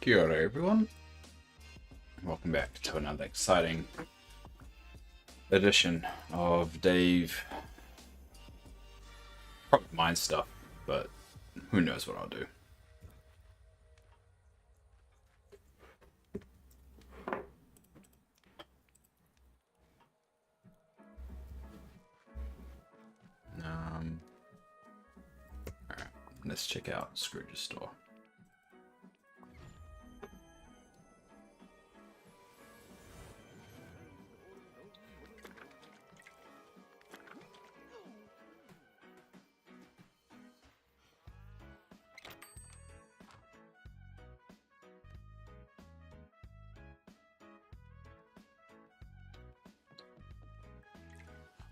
Kia ora everyone, welcome back to another exciting edition of Dave. Probably mine stuff, but who knows what I'll do. Alright, let's check out Scrooge's store.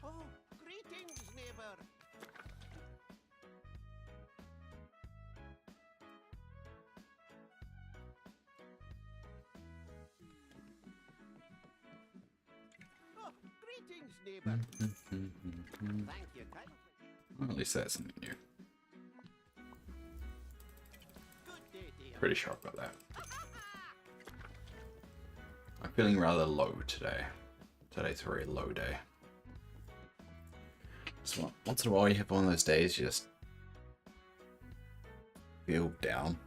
Oh, greetings, neighbor. Oh, greetings, neighbor. Thank you kindly. Well, at least that's something new. Good day, dear. Pretty sure about that. I'm feeling rather low today. Today's a very low day. So once in a while you have one of those days you just feel down.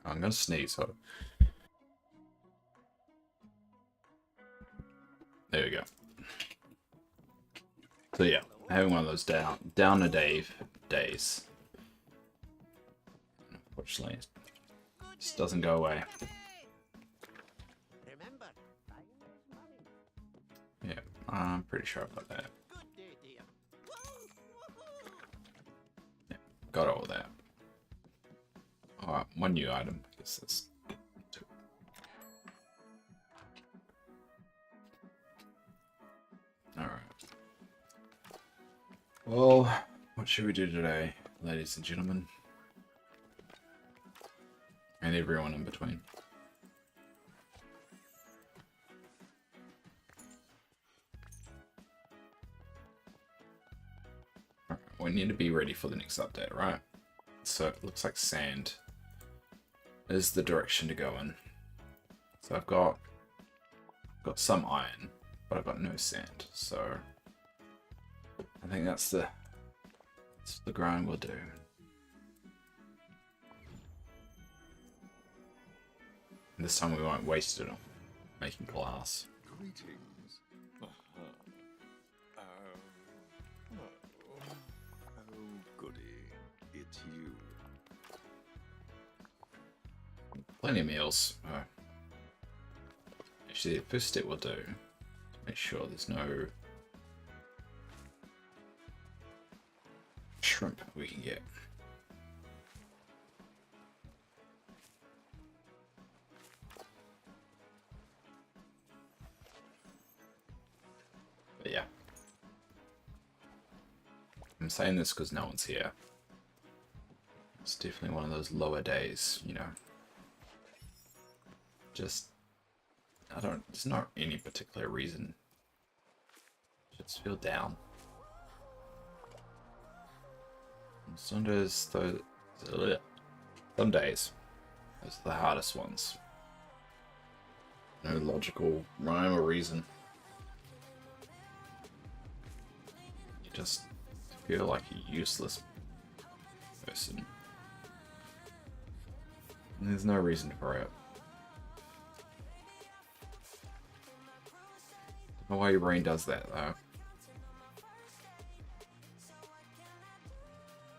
I'm gonna sneeze, so there we go. So yeah, having one of those down a days. Unfortunately, it just doesn't go away. Remember, time is money. Yeah, I'm pretty sure about that. Good day, dear. Yeah, got all that. Alright, one new item. I guess that's two. Alright. Well, what should we do today, ladies and gentlemen? And everyone in between. Alright, we need to be ready for the next update, right? So it looks like sand is the direction to go in. So I've got some iron, but I've got no sand. So I think that's the grind we'll do. And this time we won't waste it on making glass. Greetings. Oh, goody. It's you. Plenty of meals. Actually, the first step we'll do is make sure there's no shrimp we can get. But yeah. I'm saying this because no one's here. It's definitely one of those lower days, you know. Just, there's not any particular reason. Just feel down. And some days, some days, those are the hardest ones. No logical rhyme or reason. You just feel like a useless person. And there's no reason for it. Don't know why your brain does that though.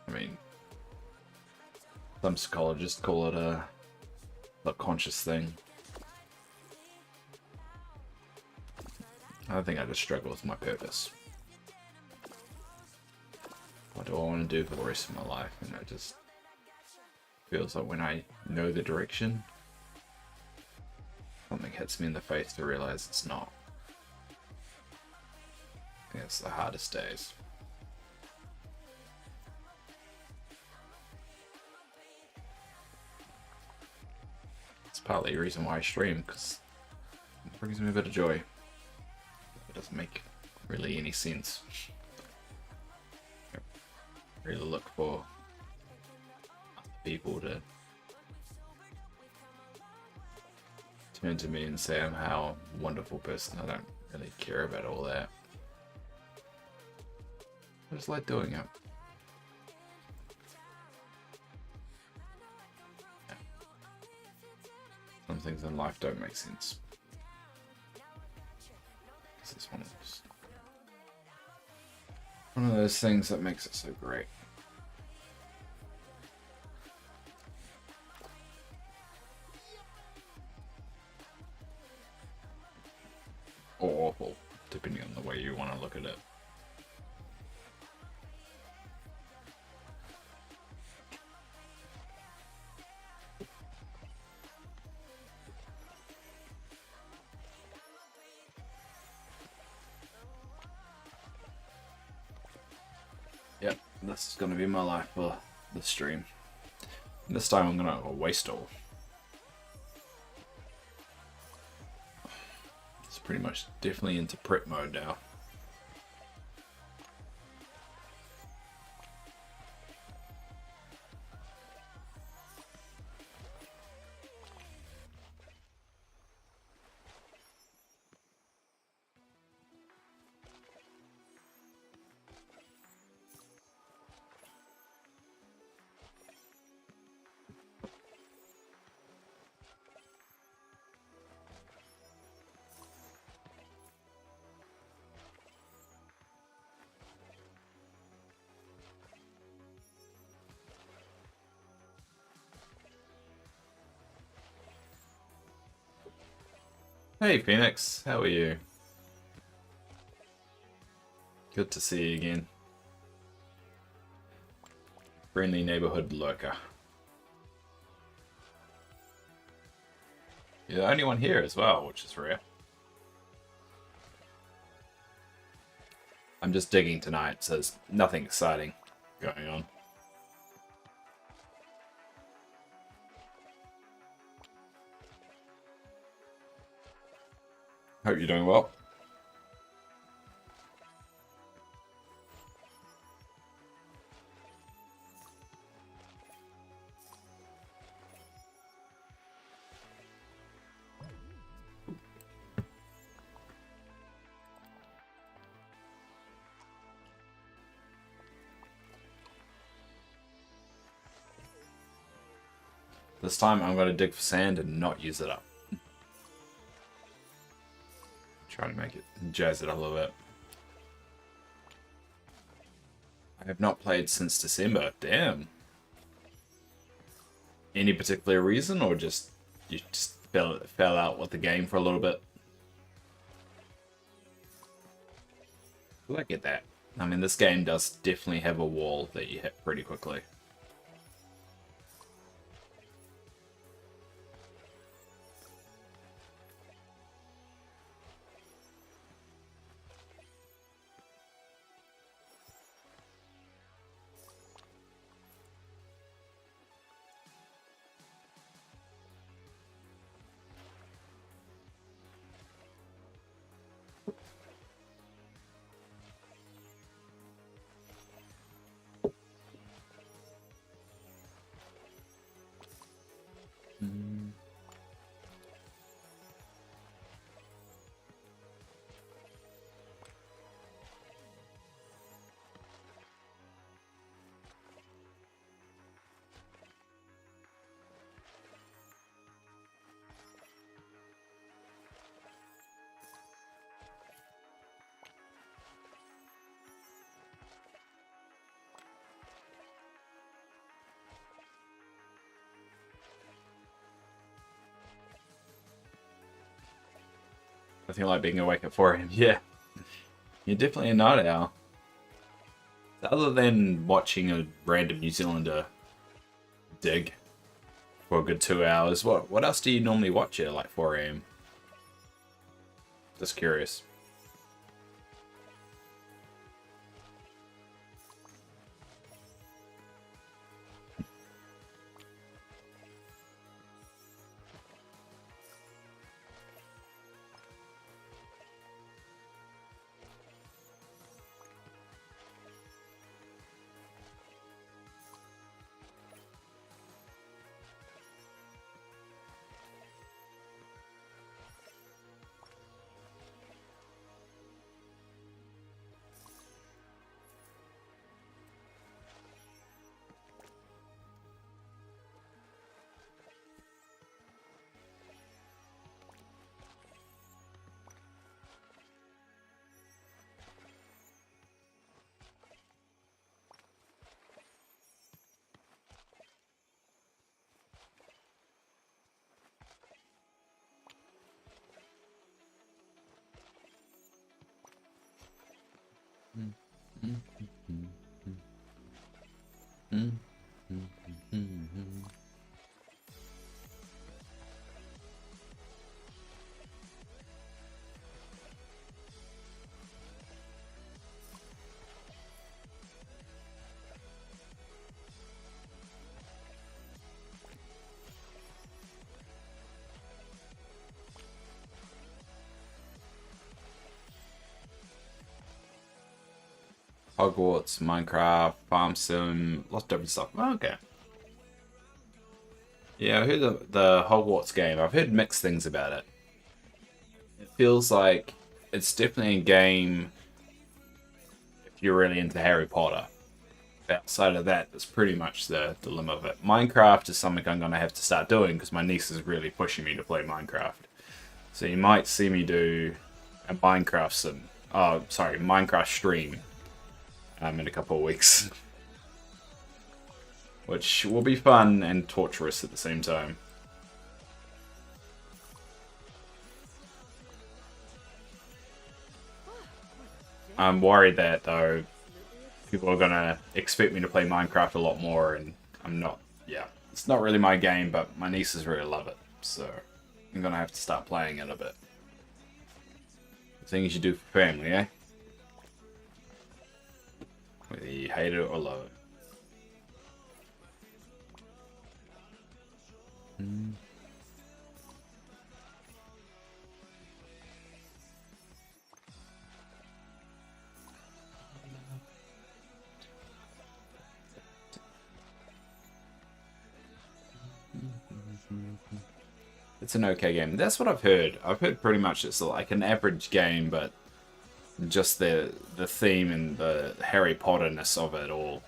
I mean, some psychologists call it a subconscious thing. I think I just struggle with my purpose. What do I want to do for the rest of my life? And it just feels like when I know the direction, something hits me in the face to realize it's not. I think it's the hardest days. It's partly the reason why I stream, because it brings me a bit of joy. It doesn't make really any sense. I really look for people to turn to me and say I'm how wonderful person. I don't really care about all that. I just like doing it. Some things in life don't make sense. This is one of those things that makes it so great. Or awful, depending on the way you want to look at it. Yep, this is going to be my life for the stream. This time I'm going to waste all. It's pretty much definitely into prep mode now. Hey Phoenix, how are you? Good to see you again. Friendly neighborhood lurker. You're the only one here as well, which is rare. I'm just digging tonight, so there's nothing exciting going on. Hope you're doing well. This time I'm going to dig for sand and not use it up. Try to make it, jazz it up a little bit. I have not played since December. Damn. Any particular reason, or just you just fell out with the game for a little bit? Well, I get that. I mean, this game does definitely have a wall that you hit pretty quickly. Nothing like being awake at 4 AM. Yeah, you're definitely a night owl. Other than watching a random New Zealander dig for a good 2 hours, what else do you normally watch at like 4 AM? Just curious. Hogwarts, Minecraft, Farm Sim, lots of different stuff. Oh, okay. Yeah, I heard the Hogwarts game. I've heard mixed things about it. It feels like it's definitely a game if you're really into Harry Potter. Outside of that, that's pretty much the limit of it. Minecraft is something I'm going to have to start doing because my niece is really pushing me to play Minecraft. So you might see me do a Minecraft sim. Oh, sorry, Minecraft stream in a couple of weeks. Which will be fun and torturous at the same time. I'm worried that, though, people are going to expect me to play Minecraft a lot more, and I'm not. Yeah, it's not really my game, but my nieces really love it, so I'm going to have to start playing it a bit. The things you do for family, eh? Whether you hate it or love it. It's an okay game. That's what I've heard. I've heard pretty much it's like an average game, but just the theme and the Harry Potter-ness of it all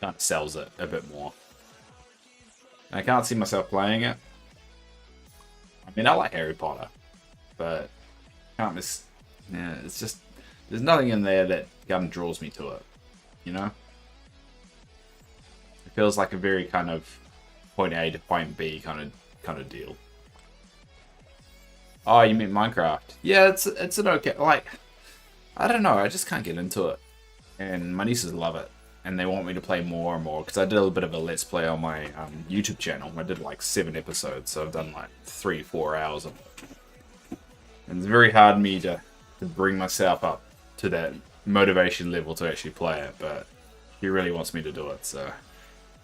kind of sells it a bit more. I can't see myself playing it. I mean, I like Harry Potter, but can't miss. Yeah, it's just there's nothing in there that kind of draws me to it. You know, it feels like a very kind of point A to point B kind of deal. Oh, you mean Minecraft? Yeah, it's an okay. Like, I don't know. I just can't get into it, and my nieces love it. And they want me to play more and more because I did a little bit of a let's play on my YouTube channel. I did like 7 episodes, so I've done like 3-4 hours of it. And it's very hard for me to bring myself up to that motivation level to actually play it, but he really wants me to do it, so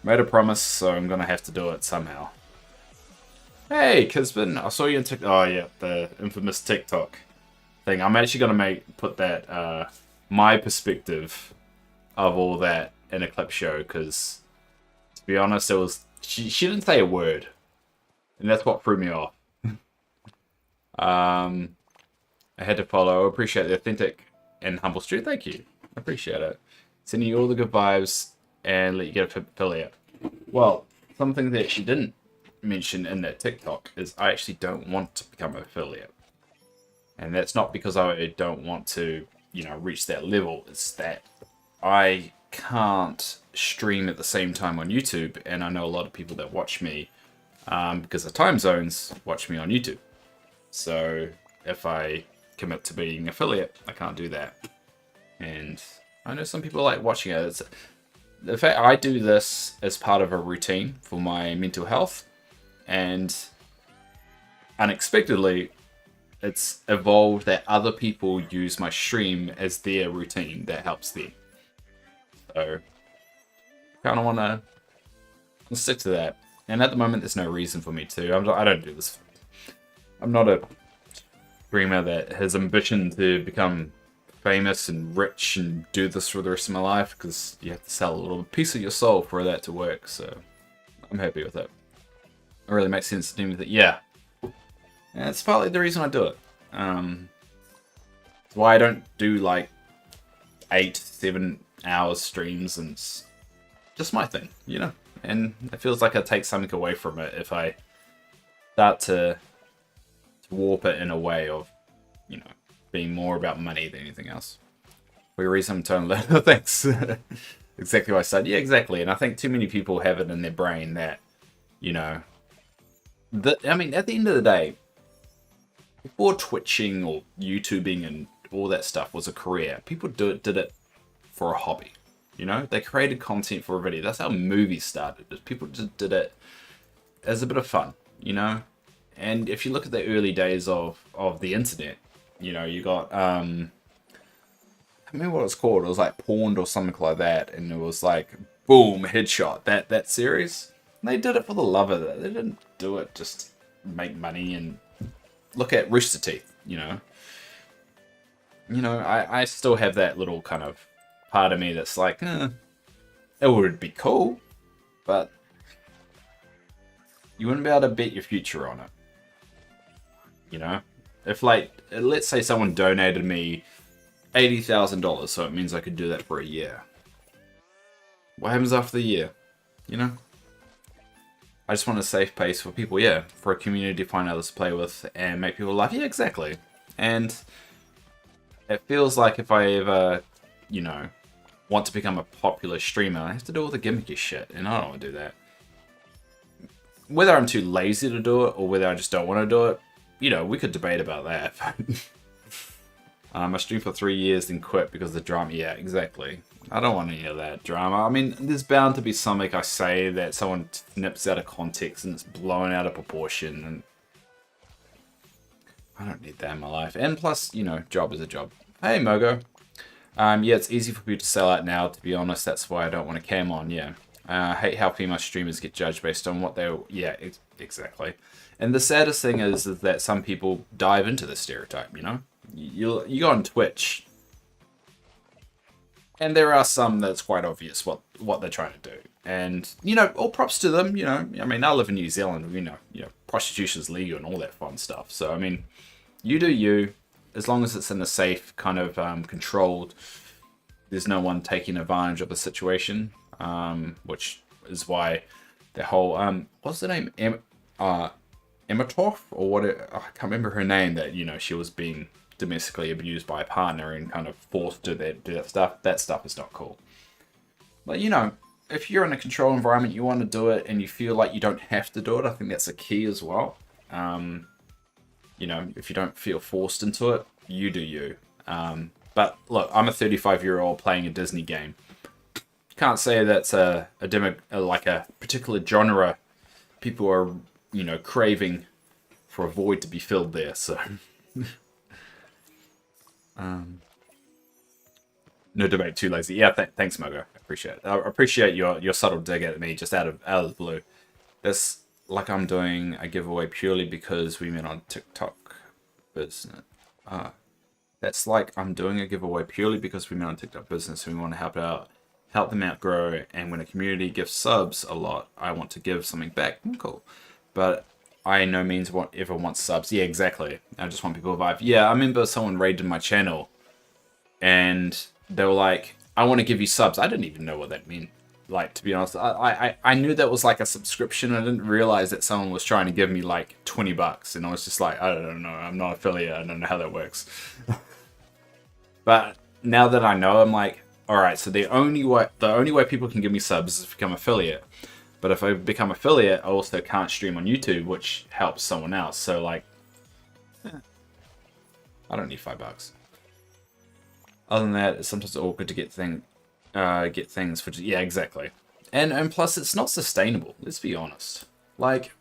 made a promise, so I'm gonna have to do it somehow. Hey, Kisbin, I saw you on TikTok. Oh yeah, the infamous TikTok thing. I'm actually gonna put that my perspective of all that in a clip show, because to be honest, it was she didn't say a word, and that's what threw me off. I had to follow. I appreciate the authentic and humble street. Thank you, I appreciate it. Sending you all the good vibes and let you get a affiliate. Well, something that she didn't mention in that TikTok is I actually don't want to become an affiliate, and that's not because I don't want to, reach that level. It's that I can't stream at the same time on YouTube, and I know a lot of people that watch me because of time zones watch me on YouTube. So if I commit to being an affiliate, I can't do that. And I know some people like watching it. It's, the fact I do this as part of a routine for my mental health, and unexpectedly, it's evolved that other people use my stream as their routine that helps them. So, kind of want to stick to that. And at the moment, there's no reason for me to. I don't do this. I'm not a streamer that has ambition to become famous and rich and do this for the rest of my life, because you have to sell a little piece of your soul for that to work. So, I'm happy with it. It really makes sense to me with it. Yeah. And that's partly the reason I do it. It's why I don't do like 8-7 hours streams, and it's just my thing, and it feels like I take something away from it if I start to warp it in a way of being more about money than anything else. For a reason I'm trying to learn. Thanks. Exactly what I said. Yeah, exactly. And I think too many people have it in their brain that at the end of the day, before twitching or YouTubing and all that stuff was a career. People did it for a hobby. You know, they created content for a video. That's how movies started. People just did it as a bit of fun, you know. And if you look at the early days of the internet, you know, you got I remember what it was called. It was like Porned or something like that, and it was like boom, headshot. That series. And they did it for the love of it. They didn't do it just to make money. And look at Rooster Teeth, you know. You know, I still have that little kind of part of me that's like, it would be cool, but you wouldn't be able to bet your future on it. You know, if like, let's say someone donated me $80,000, so it means I could do that for a year. What happens after the year? You know, I just want a safe place for people, yeah, for a community to find others to play with and make people laugh. Yeah, exactly. And it feels like if I ever, you know, want to become a popular streamer, I have to do all the gimmicky shit, and I don't want to do that. Whether I'm too lazy to do it or whether I just don't want to do it, you know, we could debate about that. I streamed for 3 years, then quit because of the drama. Yeah, exactly. I don't want any of that drama. I mean, there's bound to be something I say that someone nips out of context and it's blown out of proportion, and I don't need that in my life. And plus, you know, job is a job. Hey, Mogo. Yeah, it's easy for people to sell out now, to be honest. That's why I don't want to cam on, yeah. I hate how female streamers get judged based on what they're... Yeah, exactly. And the saddest thing is that some people dive into this stereotype, you know? You go on Twitch, and there are some that's quite obvious what they're trying to do. And, you know, all props to them, you know. I mean, I live in New Zealand, you know, prostitution's legal and all that fun stuff. So, I mean, you do you, as long as it's in a safe, kind of controlled, there's no one taking advantage of the situation, which is why the whole, what's the name? Ematov? Or what? I can't remember her name, that, you know, she was being domestically abused by a partner and kind of forced to do that stuff. That stuff is not cool. But, you know, if you're in a controlled environment, you want to do it and you feel like you don't have to do it, I think that's a key as well. You know, if you don't feel forced into it, you do you. But look, I'm a 35-year-old playing a Disney game. Can't say that's like a particular genre people are, you know, craving for a void to be filled there. So, no debate, too lazy. Yeah, thanks, Mogo. I appreciate it. I appreciate your subtle dig at me just out of the blue. That's like I'm doing a giveaway purely because we met on TikTok business. That's like I'm doing a giveaway purely because we met on TikTok business and we want to help them out grow. And when a community gives subs a lot, I want to give something back. Cool. But I no means ever want subs. Yeah, exactly. I just want people to vibe. Yeah, I remember someone raided my channel and they were like, I want to give you subs. I didn't even know what that meant. Like, to be honest, I knew that was like a subscription. I didn't realize that someone was trying to give me like $20. And I was just like, I don't know. I'm not affiliate. I don't know how that works. But now that I know, I'm like, all right, so the only way people can give me subs is to become affiliate. But if I become affiliate, I also can't stream on YouTube, which helps someone else. So like, I don't need $5. Other than that, it's sometimes awkward to get things for, yeah, exactly. And plus, it's not sustainable. Let's be honest. Like,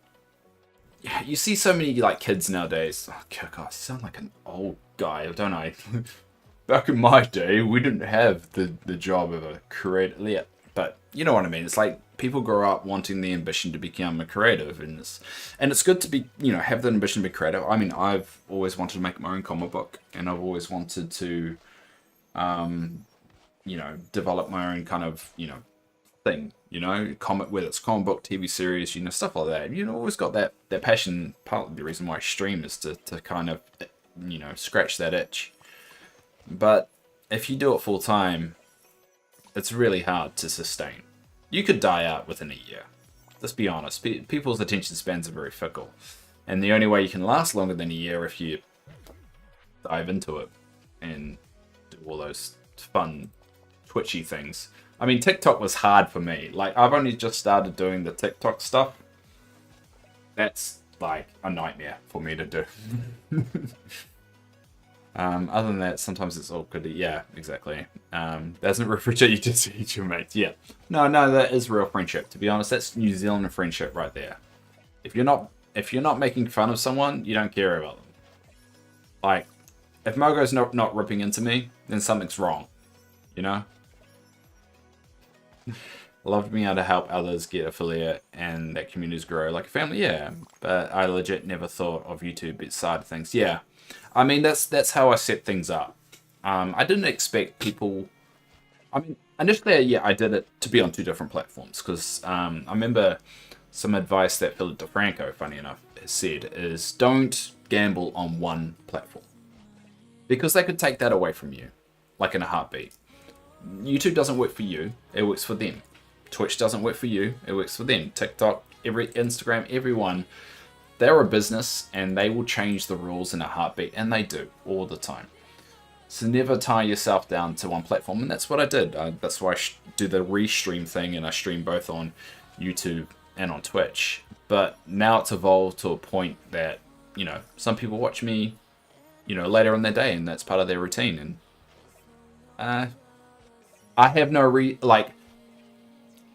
you see so many like kids nowadays. Oh God, I sound like an old guy, don't I? Back in my day, we didn't have the job of a creator. Yeah, but you know what I mean. It's like people grow up wanting the ambition to become a creative, and it's good to be, you know, have the ambition to be creative. I mean, I've always wanted to make my own comic book, and I've always wanted to, you know, develop my own kind of, you know, thing. You know, whether it's comic book, TV series, you know, stuff like that. You know, always got that passion. Part of the reason why I stream is to kind of, you know, scratch that itch. But if you do it full time, it's really hard to sustain. You could die out within a year. Let's be honest. People's attention spans are very fickle. And the only way you can last longer than a year if you dive into it and do all those fun, twitchy things. I mean, TikTok was hard for me. Like, I've only just started doing the TikTok stuff. That's like a nightmare for me to do. Other than that, sometimes it's awkward. Yeah, exactly. Doesn't refrigerate you just eat your mates. Yeah. No, that is real friendship. To be honest, that's New Zealand friendship right there. If you're not making fun of someone, you don't care about them. Like, if Mogo's not ripping into me, then something's wrong. You know? Loved being able to help others get affiliate and that communities grow like a family, yeah. But I legit never thought of YouTube side of things. Yeah. I mean, that's how I set things up. I didn't expect people... I mean, initially, yeah, I did it to be on 2 different platforms. Because I remember some advice that Philip DeFranco, funny enough, has said is don't gamble on one platform. Because they could take that away from you. Like in a heartbeat. YouTube doesn't work for you. It works for them. Twitch doesn't work for you. It works for them. TikTok, Instagram, everyone. They're a business and they will change the rules in a heartbeat. And they do all the time. So never tie yourself down to one platform. And that's what I did. That's why I do the restream thing. And I stream both on YouTube and on Twitch. But now it's evolved to a point that, you know, some people watch me, you know, later in their day. And that's part of their routine. And I have no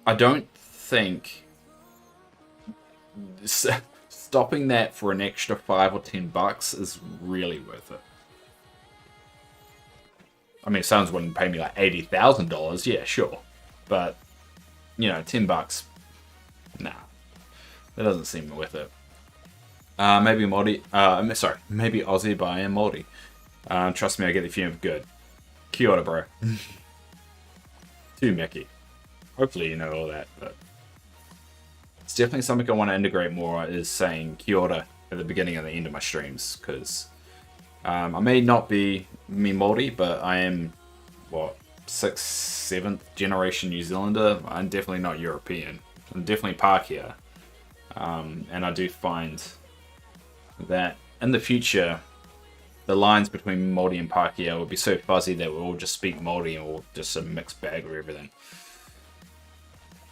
I don't think stopping that for an extra $5 or $10 is really worth it. I mean, if someone wouldn't pay me like $80,000, yeah, sure. But, you know, $10, nah. That doesn't seem worth it. Maybe maybe Aussie, but I am Māori. Trust me, I get the feeling good. Kia ora, bro. Too Mickey. Hopefully you know all that, but it's definitely something I want to integrate more is saying kia ora at the beginning and the end of my streams, because I may not be me Māori, but I am, 6th, 7th generation New Zealander. I'm definitely not European. I'm definitely Pākehā. And I do find that in the future, the lines between Māori and Pākehā will be so fuzzy that we'll all just speak Māori and we'll just a mixed bag of everything.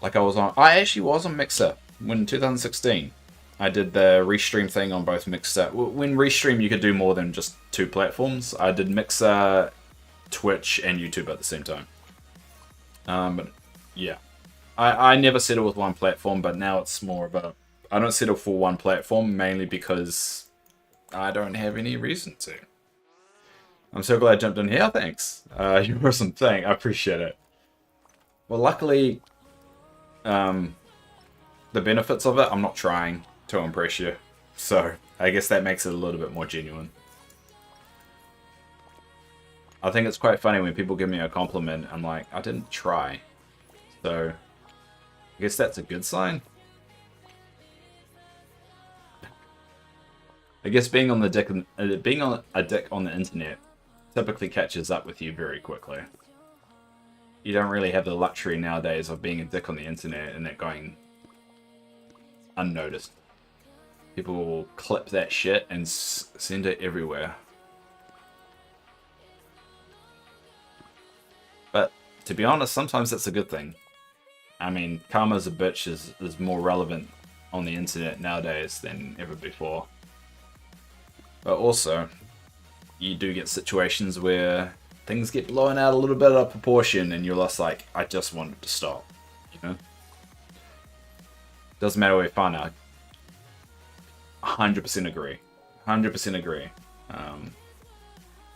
Like I actually was on Mixer in 2016. I did the restream thing on both Mixer. When restream, you could do more than just 2 platforms. I did Mixer, Twitch, and YouTube at the same time. But yeah, I never settle with one platform, but now it's more of a... I don't settle for one platform, mainly because I don't have any reason to. I'm so glad I jumped in here. Thanks. You're awesome. Thanks. I appreciate it. Well, luckily... the benefits of it, I'm not trying to impress you, so I guess that makes it a little bit more genuine. I think it's quite funny when people give me a compliment. I'm like, I didn't try, so I guess that's a good sign. I guess being on a dick on the internet typically catches up with you very quickly. You don't really have the luxury nowadays of being a dick on the internet and that going unnoticed. People will clip that shit and send it everywhere. But to be honest, sometimes that's a good thing. I mean, karma's a bitch is more relevant on the internet nowadays than ever before. But also, you do get situations where things get blown out a little bit out of proportion and you're just like, I just want it to stop, you know? Doesn't matter where you find out. 100% agree. 100% agree.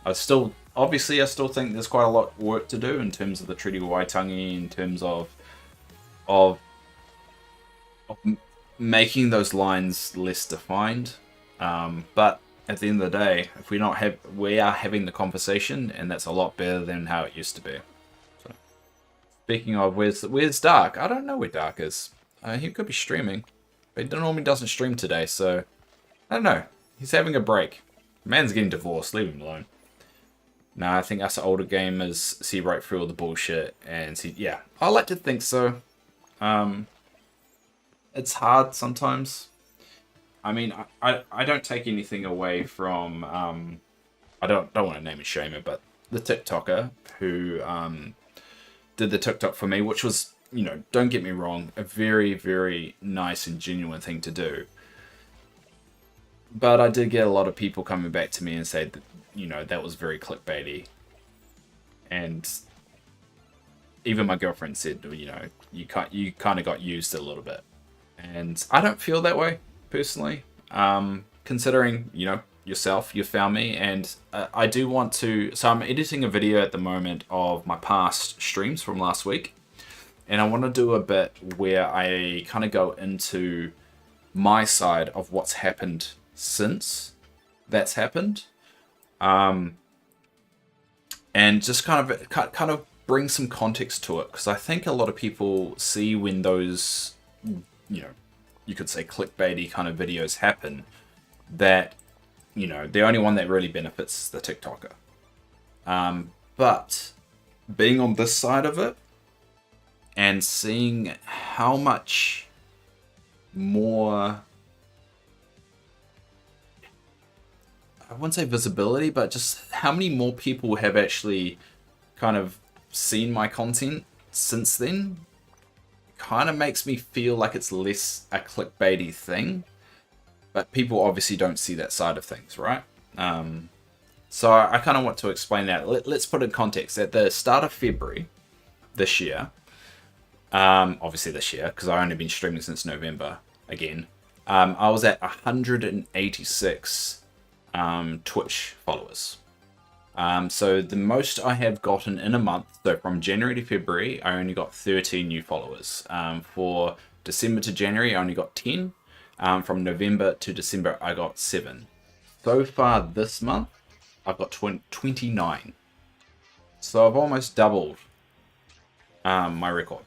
I still think there's quite a lot of work to do in terms of the Treaty Waitangi, in terms of making those lines less defined. But at the end of the day, if we are having the conversation, and that's a lot better than how it used to be. So, speaking of, where's Dark? I don't know where Dark is. He could be streaming, but he normally doesn't stream today, so I don't know. He's having a break. Man's getting divorced. Leave him alone. Nah, I think us older gamers see right through all the bullshit and see. Yeah, I like to think so. It's hard sometimes. I mean, I don't take anything away from, I don't want to name and shame it, but the TikToker who did the TikTok for me, which was, you know, don't get me wrong, a very, very nice and genuine thing to do. But I did get a lot of people coming back to me and say that, you know, that was very clickbaity. And even my girlfriend said, you know, you kind of got used a little bit. And I don't feel that way, personally. Considering, you know, yourself, you found me. And I do want to... So I'm editing a video at the moment of my past streams from last week. And I want to do a bit where I kind of go into my side of what's happened since that's happened. And just kind of bring some context to it. Because I think a lot of people see when those, you know, you could say clickbaity kind of videos happen, that, you know, the only one that really benefits is the TikToker. But being on this side of it, and seeing how much more, I wouldn't say visibility, but just how many more people have actually kind of seen my content since then, kind of makes me feel like it's less a clickbaity thing. But people obviously don't see that side of things, right? So I kind of want to explain that. Let's put it in context. At the start of February this year, obviously this year, because I've only been streaming since November again, I was at 186 Twitch followers. So the most I have gotten in a month, so from January to February, I only got 13 new followers. For December to January, I only got 10. From November to December, I got 7. So far this month, I've got 29. So I've almost doubled my record,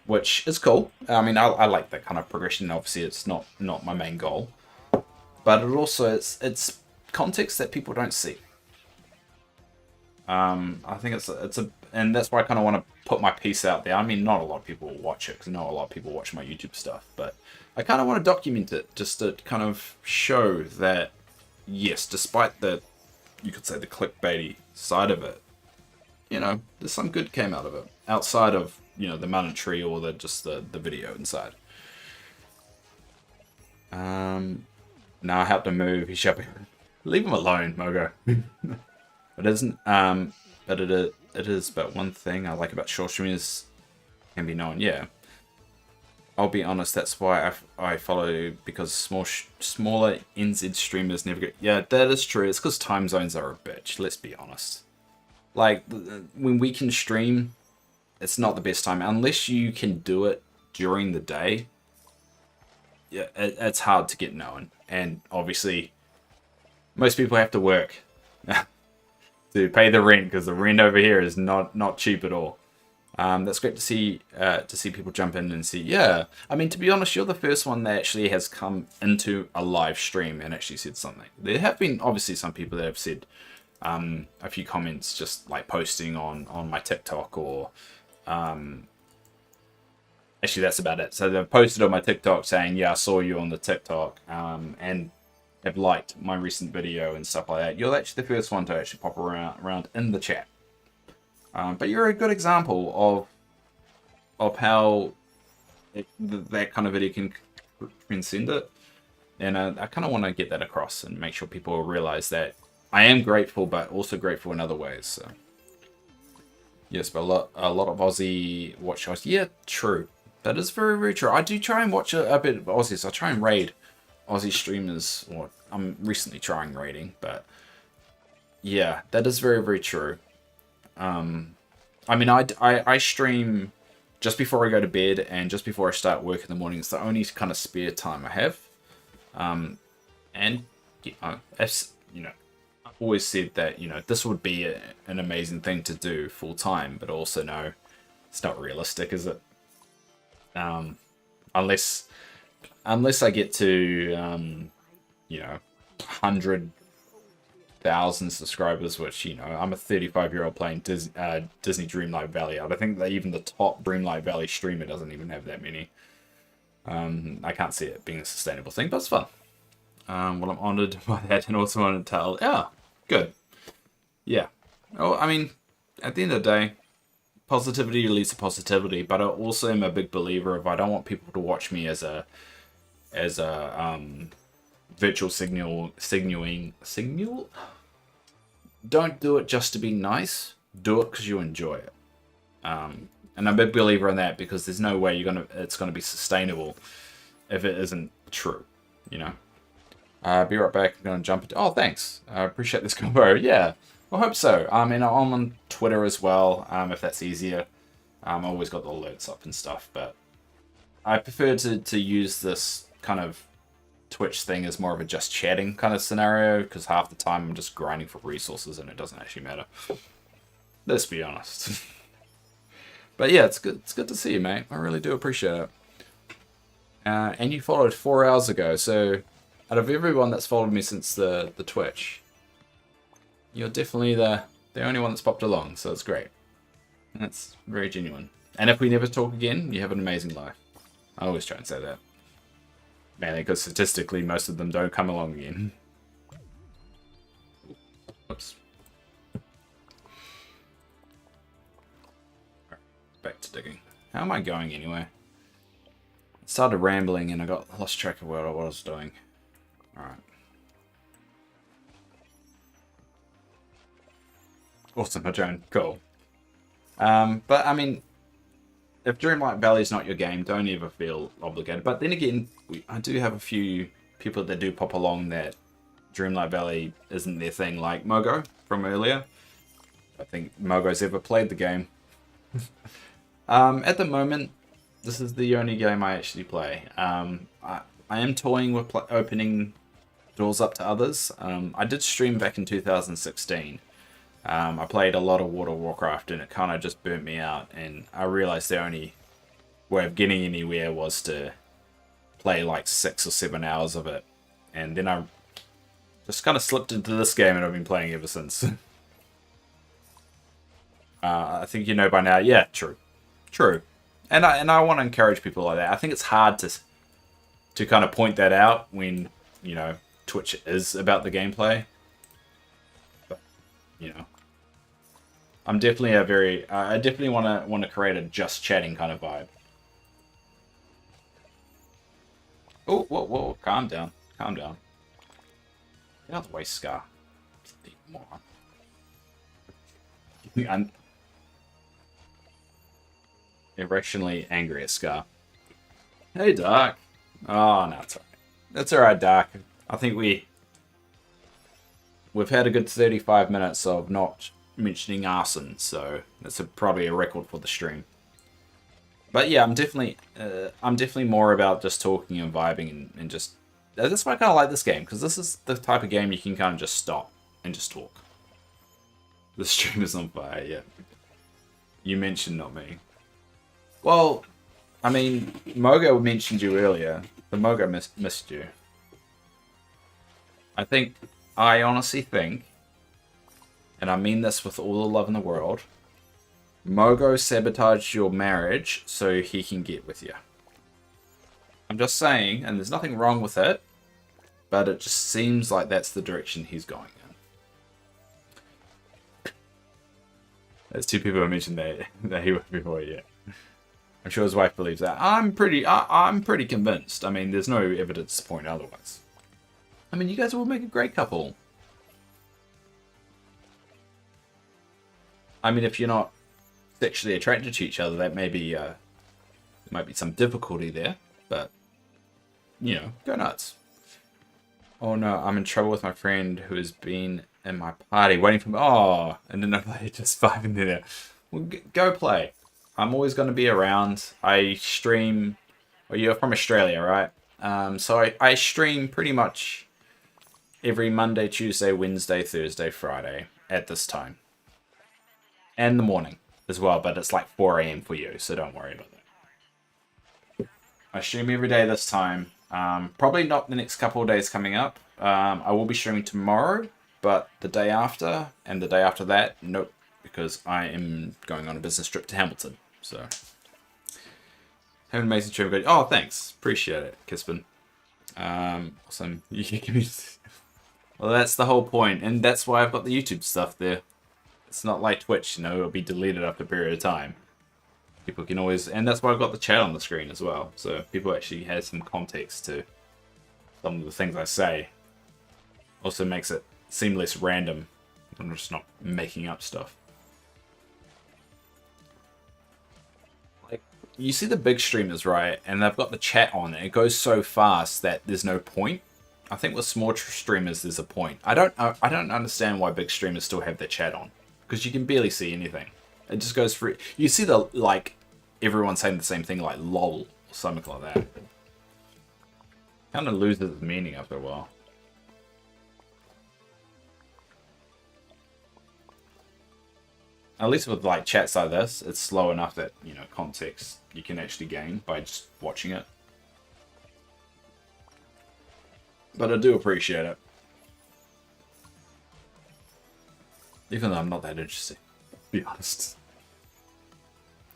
which is cool. I mean, I like that kind of progression. Obviously, it's not my main goal, but it also it's context that people don't see. I think it's a, and that's why I kind of want to put my piece out there. I mean, not a lot of people will watch it, because not a lot of people watch my YouTube stuff, but I kind of want to document it just to kind of show that, yes, despite the, you could say, the clickbaity side of it, you know, there's some good came out of it, outside of, you know, the monetary or just the video inside. Now I have to move. He shall be. Leave him alone, Mogo. It isn't. But it is. But one thing I like about short streamers can be known. Yeah. I'll be honest. That's why I follow, because smaller NZ streamers never get. Yeah, that is true. It's because time zones are a bitch. Let's be honest. Like when we can stream, it's not the best time unless you can do it during the day. Yeah, it's hard to get known, and obviously, most people have to work to pay the rent, because the rent over here is not cheap at all. That's great to see people jump in and see. Yeah, I mean, to be honest, you're the first one that actually has come into a live stream and actually said something. There have been obviously some people that have said a few comments, just like posting on my TikTok, or actually that's about it. So they've posted on my TikTok saying, yeah, I saw you on the TikTok, and have liked my recent video and stuff like that. You're actually the first one to actually pop around in the chat. But you're a good example of how that kind of video can transcend it. And I kind of want to get that across and make sure people realize that I am grateful, but also grateful in other ways. So yes, but a lot of Aussie watch shows. Yeah, true. That is very, very true. I do try and watch a bit of Aussies. I try and raid Aussie streamers, or I'm recently trying raiding, but yeah, that is very, very true. I mean, I stream just before I go to bed and just before I start work in the morning. It's the only kind of spare time I have. And you know, as you know, I've always said that, you know, this would be an amazing thing to do full time, but also no, it's not realistic, is it? Unless I get to you know, 100,000 subscribers, which, you know, I'm a 35-year-old playing Disney Dreamlight Valley. I don't think that even the top Dreamlight Valley streamer doesn't even have that many. I can't see it being a sustainable thing, but it's fun. Well, I'm honoured by that, and also want to tell, yeah, good. Yeah. Well, I mean, at the end of the day, positivity leads to positivity, but I also am a big believer of, I don't want people to watch me as a virtual signal. Don't do it just to be nice. Do it because you enjoy it. And I'm a big believer in that because there's no way it's gonna be sustainable if it isn't true. You know. Be right back. I'm gonna jump into. Oh, thanks. I appreciate this combo. Yeah, I hope so. And I'm on Twitter as well. If that's easier. I always got the alerts up and stuff, but I prefer to use this kind of Twitch thing as more of a just chatting kind of scenario because half the time I'm just grinding for resources and it doesn't actually matter. Let's be honest. But yeah, it's good. It's good to see you, mate. I really do appreciate it. And you followed 4 hours ago, so out of everyone that's followed me since the Twitch, you're definitely the only one that's popped along, so it's great. That's very genuine. And if we never talk again, you have an amazing life. I always try and say that. Man, because statistically, most of them don't come along again. Oops. Alright, back to digging. How am I going anyway? I started rambling and I got lost track of what I was doing. Alright. Awesome, I joined. Cool. But I mean, if Dreamlight Valley is not your game, don't ever feel obligated. But then again, I do have a few people that do pop along that Dreamlight Valley isn't their thing, like Mogo from earlier. I think Mogo's ever played the game. At the moment, this is the only game I actually play. I am toying with opening doors up to others. I did stream back in 2016. I played a lot of World of Warcraft and it kind of just burnt me out, and I realized the only way of getting anywhere was to play like 6 or 7 hours of it, and then I just kind of slipped into this game and I've been playing ever since. I think you know by now. Yeah, true. And I want to encourage people like that. I think it's hard to kind of point that out when, you know, Twitch is about the gameplay. But, you know, I'm definitely I definitely want to create a just chatting kind of vibe. Oh, whoa, calm down. Get out of the way, Scar. Moron. I'm irrationally angry at Scar. Hey, Dark. Oh, no, it's alright. That's alright, Dark. I think we've had a good 35 minutes of not mentioning arson, so that's probably a record for the stream. But yeah, I'm definitely more about just talking and vibing and just. That's why I kind of like this game, because this is the type of game you can kind of just stop and just talk. The stream is on fire, yeah. You mentioned, not me. Well, I mean, Mogo mentioned you earlier. The Mogo missed you. I honestly think, and I mean this with all the love in the world, Mogo sabotaged your marriage so he can get with you. I'm just saying, and there's nothing wrong with it, but it just seems like that's the direction he's going in. There's 2 people who mentioned that he was before, yeah. I'm sure his wife believes that. I'm pretty convinced. I mean, there's no evidence to point otherwise. I mean, you guys will make a great couple. I mean, if you're not sexually attracted to each other, that may be there might be some difficulty there, but you know, go nuts. Oh no, I'm in trouble with my friend who has been in my party waiting for me. Oh, and then I just vibing there. Well, go play. I'm always going to be around. I stream. Well, you're from Australia, right? So I stream pretty much every Monday, Tuesday, Wednesday, Thursday, Friday at this time. And the morning as well, but it's like 4 AM for you, so don't worry about that. I stream every day this time. Probably not the next couple of days coming up. I will be streaming tomorrow, but the day after and the day after that, nope, because I am going on a business trip to Hamilton. So, have an amazing trip. Oh, thanks. Appreciate it, Kispin. Awesome. You can give me. Well, that's the whole point, and that's why I've got the YouTube stuff there. It's not like Twitch, you know, it'll be deleted after a period of time. People can always, and that's why I've got the chat on the screen as well, so people actually have some context to some of the things I say. Also makes it seem less random. I'm just not making up stuff. Like, you see the big streamers, right? And they've got the chat on, and it goes so fast that there's no point. I think with small streamers, there's a point. I don't understand why big streamers still have their chat on, because you can barely see anything. It just goes through. You see the like everyone saying the same thing, like lol or something like that. Kind of loses its meaning after a while. At least with like chats like this, it's slow enough that, you know, context you can actually gain by just watching it. But I do appreciate it. Even though I'm not that interested, to be honest.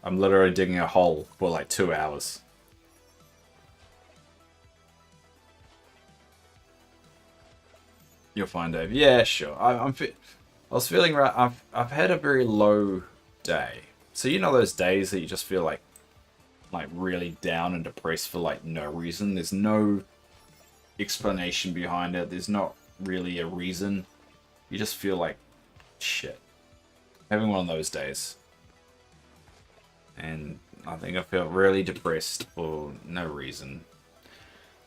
I'm literally digging a hole for like 2 hours. You're fine, Dave. Yeah, sure. I was feeling right. I've had a very low day. So you know those days that you just feel like really down and depressed for like no reason. There's no explanation behind it. There's not really a reason. You just feel like shit. Having one of those days. And I think I felt really depressed for no reason.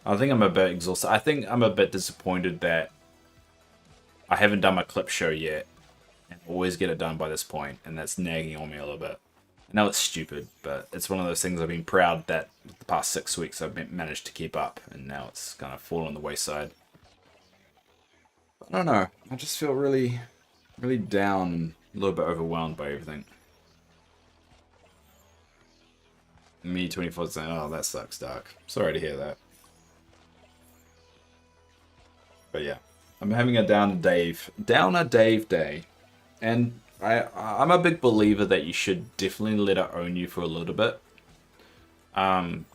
I think I'm a bit exhausted. I think I'm a bit disappointed that I haven't done my clip show yet. And always get it done by this point, and that's nagging on me a little bit. I know it's stupid, but it's one of those things I've been proud that the past 6 weeks I've managed to keep up, and now it's kind of fallen on the wayside. I don't know. I just feel really, really down and a little bit overwhelmed by everything. Me 24 saying, "Oh, that sucks, Dark." Sorry to hear that. But yeah, I'm having a downer Dave day. And I'm a big believer that you should definitely let it own you for a little bit. I'm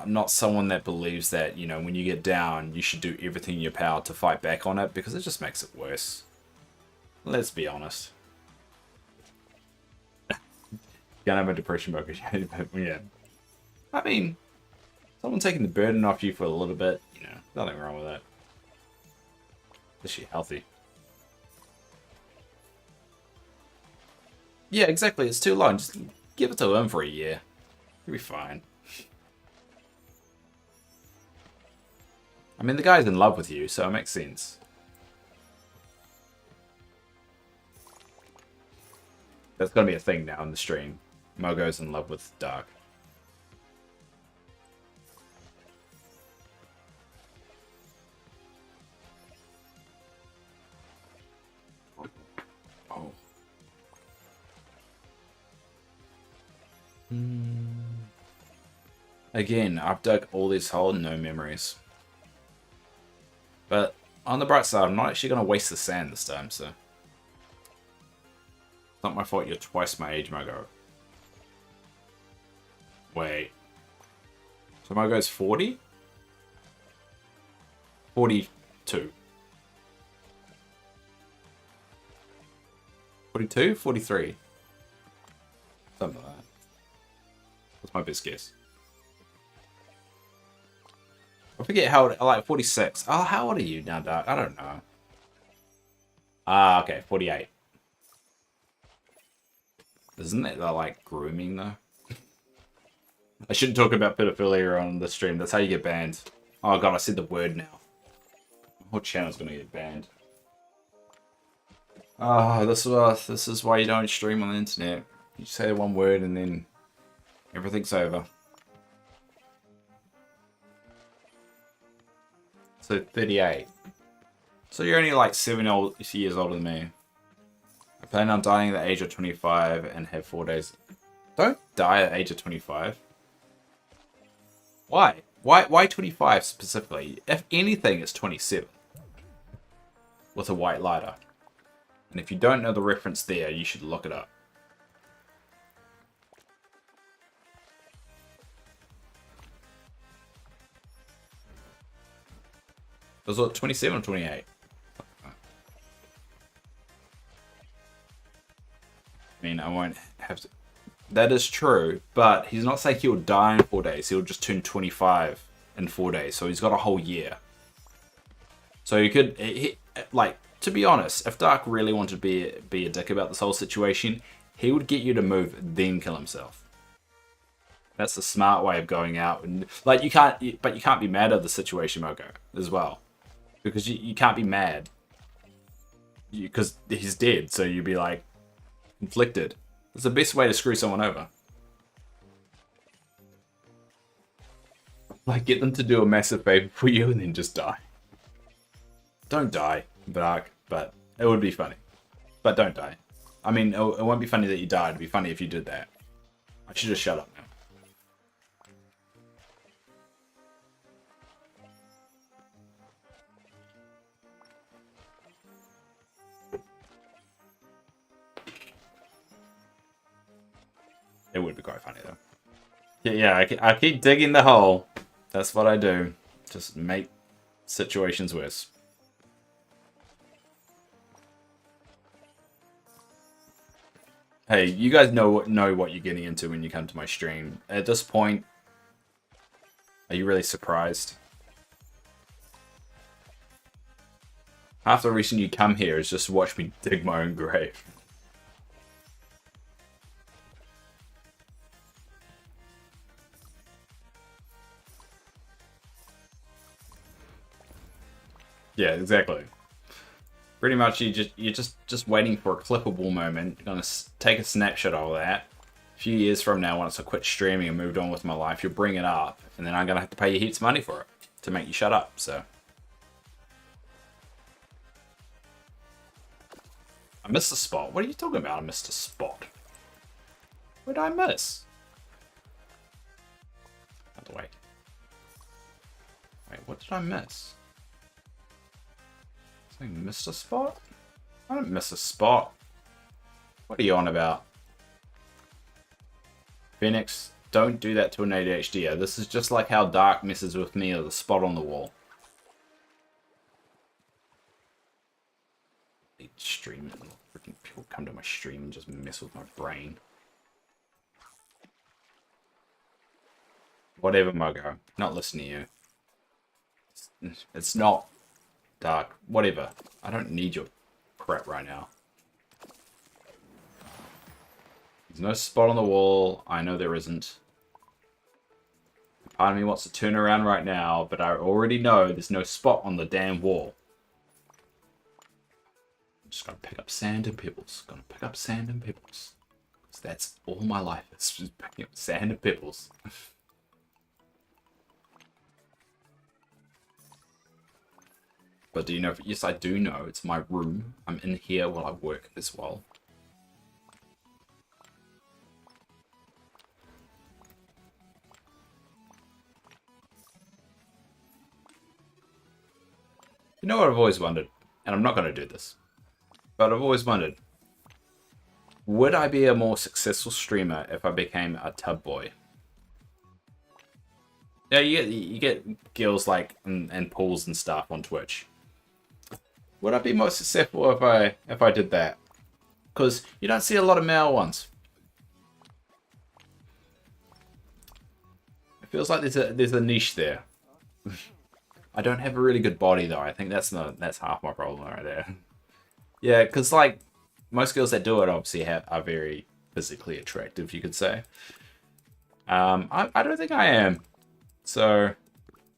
not someone that believes that, you know, when you get down, you should do everything in your power to fight back on it, because it just makes it worse. Let's be honest. Can't have a depression because yeah. I mean, someone taking the burden off you for a little bit, you know, nothing wrong with that. Especially healthy. Yeah, exactly. It's too long. Just give it to him for a year. He'll be fine. I mean, the guy's in love with you, so it makes sense. That's gonna be a thing now in the stream. Mogo's in love with Dark. Oh. Again, I've dug all this hole, no memories. But on the bright side, I'm not actually going to waste the sand this time, so. It's not my fault you're twice my age, Mogo. Wait. So Mogo's 40? 42. 42? 43? Something like that. That's my best guess. I forget how old, like 46. Oh, how old are you now, Dark? I don't know. Ah, okay, 48. Isn't it like grooming though? I shouldn't talk about pedophilia on the stream. That's how you get banned. Oh god, I said the word now. My whole channel's gonna get banned. Oh, this is why you don't stream on the internet. You say one word and then everything's over. So 38. So you're only like 7 years older than me. I plan on dying at the age of 25 and have 4 days. Don't die at the age of 25. Why? Why 25 specifically? If anything, it's 27. With a white lighter. And if you don't know the reference there, you should look it up. Was it 27 or 28? I mean, I won't have to... That is true, but he's not saying he'll die in 4 days. He'll just turn 25 in 4 days, so he's got a whole year. So you could, like, to be honest, if Dark really wanted to be a dick about this whole situation, he would get you to move, then kill himself. That's the smart way of going out. And like, but you can't be mad at the situation, Mogo, as well, because you can't be mad because he's dead. So you'd be like conflicted. It's the best way to screw someone over. Like, get them to do a massive favor for you and then just die. Don't die, Dark, but it would be funny. But don't die. I mean, it won't be funny that you died. It'd be funny if you did that. I should just shut up now. It would be quite funny, though. Yeah, I keep digging the hole. That's what I do. Just make situations worse. Hey, you guys know what you're getting into when you come to my stream. At this point, are you really surprised? Half the reason you come here is just to watch me dig my own grave. Yeah, exactly. Pretty much, you're just waiting for a clippable moment. You're gonna take a snapshot of that. A few years from now, once I quit streaming and moved on with my life, you'll bring it up, and then I'm gonna have to pay you heaps of money for it to make you shut up. So I missed a spot. What are you talking about? I missed a spot. What did I miss? Have to wait. Wait, what did I miss? I missed a spot? I didn't miss a spot. What are you on about? Phoenix, don't do that to an ADHDer. This is just like how Dark messes with me as a spot on the wall. Stream it. Freaking people come to my stream and just mess with my brain. Whatever, Mogo. Not listening to you. It's not Dark. Whatever. I don't need your crap right now. There's no spot on the wall. I know there isn't. Part of me wants to turn around right now, but I already know there's no spot on the damn wall. I'm just gonna pick up sand and pebbles. Gonna pick up sand and pebbles. Because that's all my life. It's just picking up sand and pebbles. But do you know? Yes, I do know. It's my room. I'm in here while I work as well. You know what I've always wondered? And I'm not going to do this. But I've always wondered. Would I be a more successful streamer if I became a tub boy? Yeah, you get girls like and pools and stuff on Twitch. Would I be more successful if I did that? Because you don't see a lot of male ones. It feels like there's a niche there. I don't have a really good body though. I think that's half my problem right there. Yeah, because like most girls that do it obviously are very physically attractive, you could say. I don't think I am. So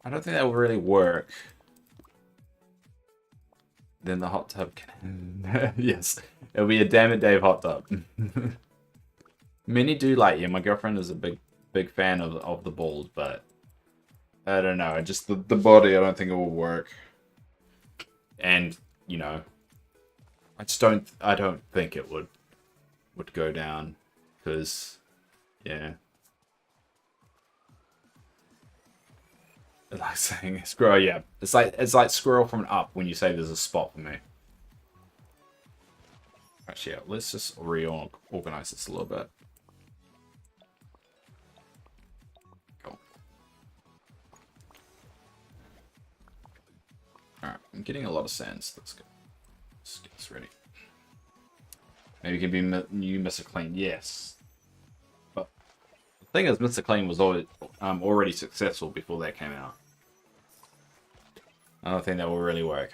I don't think that will really work. Then the hot tub can... Yes, it'll be a damn it Dave hot tub. Many do like, yeah, my girlfriend is a big fan of the balls, but I don't know, just the body, I don't think it will work. And, you know, I don't think it would go down, because, yeah. Like saying squirrel, yeah. It's like squirrel from up when you say there's a spot for me. Actually, yeah, let's just reorganize this a little bit. Cool. Alright, I'm getting a lot of sand, so let's go. Let's get this ready. Maybe it can be new Mr. Clean, yes. But the thing is, Mr. Clean was already successful before that came out. I don't think that will really work.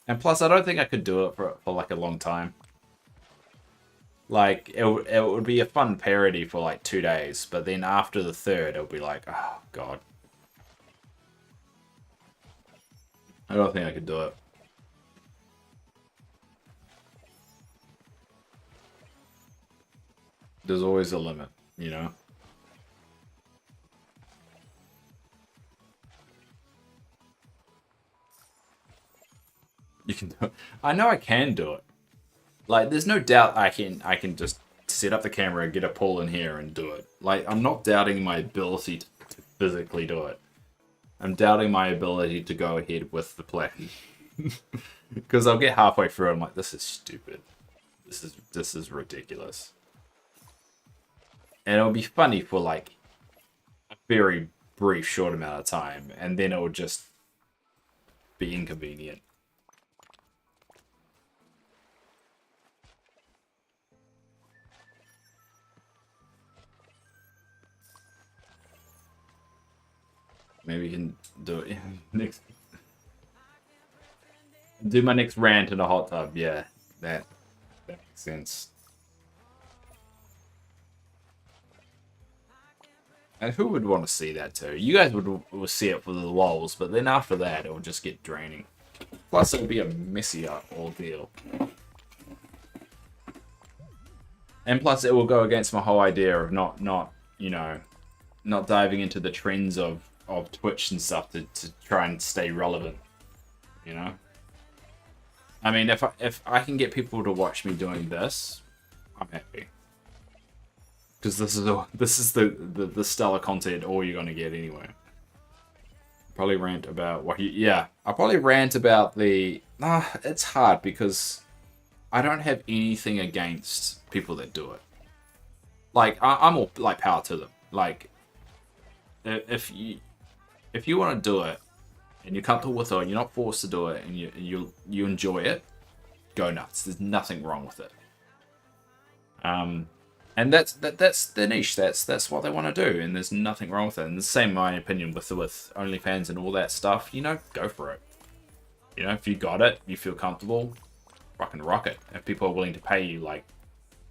And plus, I don't think I could do it for like a long time. Like, it would be a fun parody for like 2 days, but then after the third, it would be like, oh, God. I don't think I could do it. There's always a limit, you know? You can do it. I know I can do it. Like, there's no doubt I can just set up the camera, get a pull in here, and do it. Like, I'm not doubting my ability to physically do it. I'm doubting my ability to go ahead with the plan. Because I'll get halfway through and I'm like, this is stupid. This is ridiculous. And it'll be funny for like a very brief, short amount of time, and then it will just be inconvenient. Maybe we can do it next. Do my next rant in a hot tub. Yeah, that makes sense. And who would want to see that too? You guys would see it for the lulz, but then after that, it will just get draining. Plus, it will be a messy ordeal. And plus, it will go against my whole idea of not diving into the trends of Twitch and stuff to try and stay relevant. You know? I mean, if I can get people to watch me doing this, I'm happy. Because this is the stellar content all you're gonna get anyway. Probably rant about what you... Yeah, I'll probably rant about the... it's hard because I don't have anything against people that do it. Like, I'm all, like, power to them. Like, if you want to do it, and you're comfortable with it, and you're not forced to do it, and you enjoy it, go nuts. There's nothing wrong with it. And that's the niche. That's what they want to do, and there's nothing wrong with it. And the same, my opinion, with OnlyFans and all that stuff. You know, go for it. You know, if you got it, you feel comfortable, fucking rock it. If people are willing to pay you like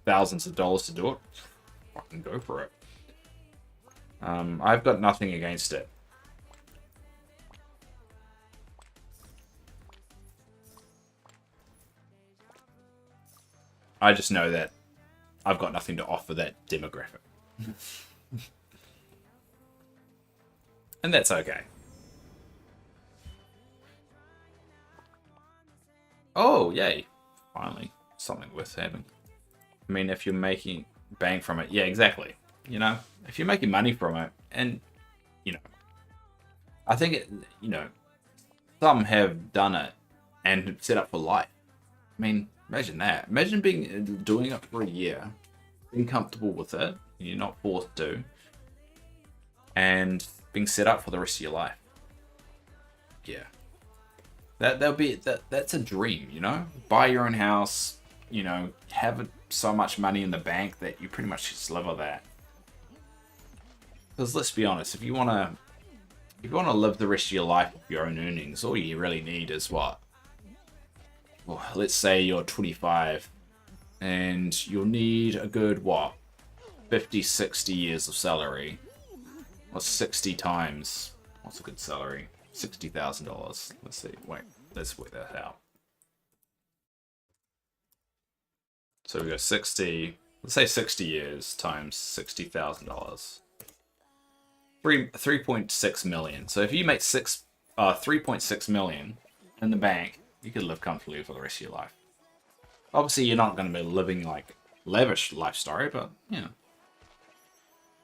thousands of dollars to do it, fucking go for it. I've got nothing against it. I just know that I've got nothing to offer that demographic. And that's okay. Oh, yay. Finally, something worth having. I mean, if you're making bang from it, yeah, exactly. You know, if you're making money from it, and, you know, I think, some have done it and set up for life. I mean, imagine that. Imagine doing it for a year, being comfortable with it, you're not forced to, and being set up for the rest of your life. Yeah. That's a dream, you know? Buy your own house, you know, have so much money in the bank that you pretty much just live on that. Because let's be honest, if you wanna live the rest of your life with your own earnings, all you really need is what? Well, let's say you're 25 and you'll need a good, 50, 60 years of salary. What's 60 times? What's a good salary? $60,000. Let's see. Wait, let's work that out. So we got 60, let's say 60 years times $60,000. 3.6 million. So if you make 3.6 million in the bank, you could live comfortably for the rest of your life. Obviously, you're not going to be living like lavish lifestyle, but you know,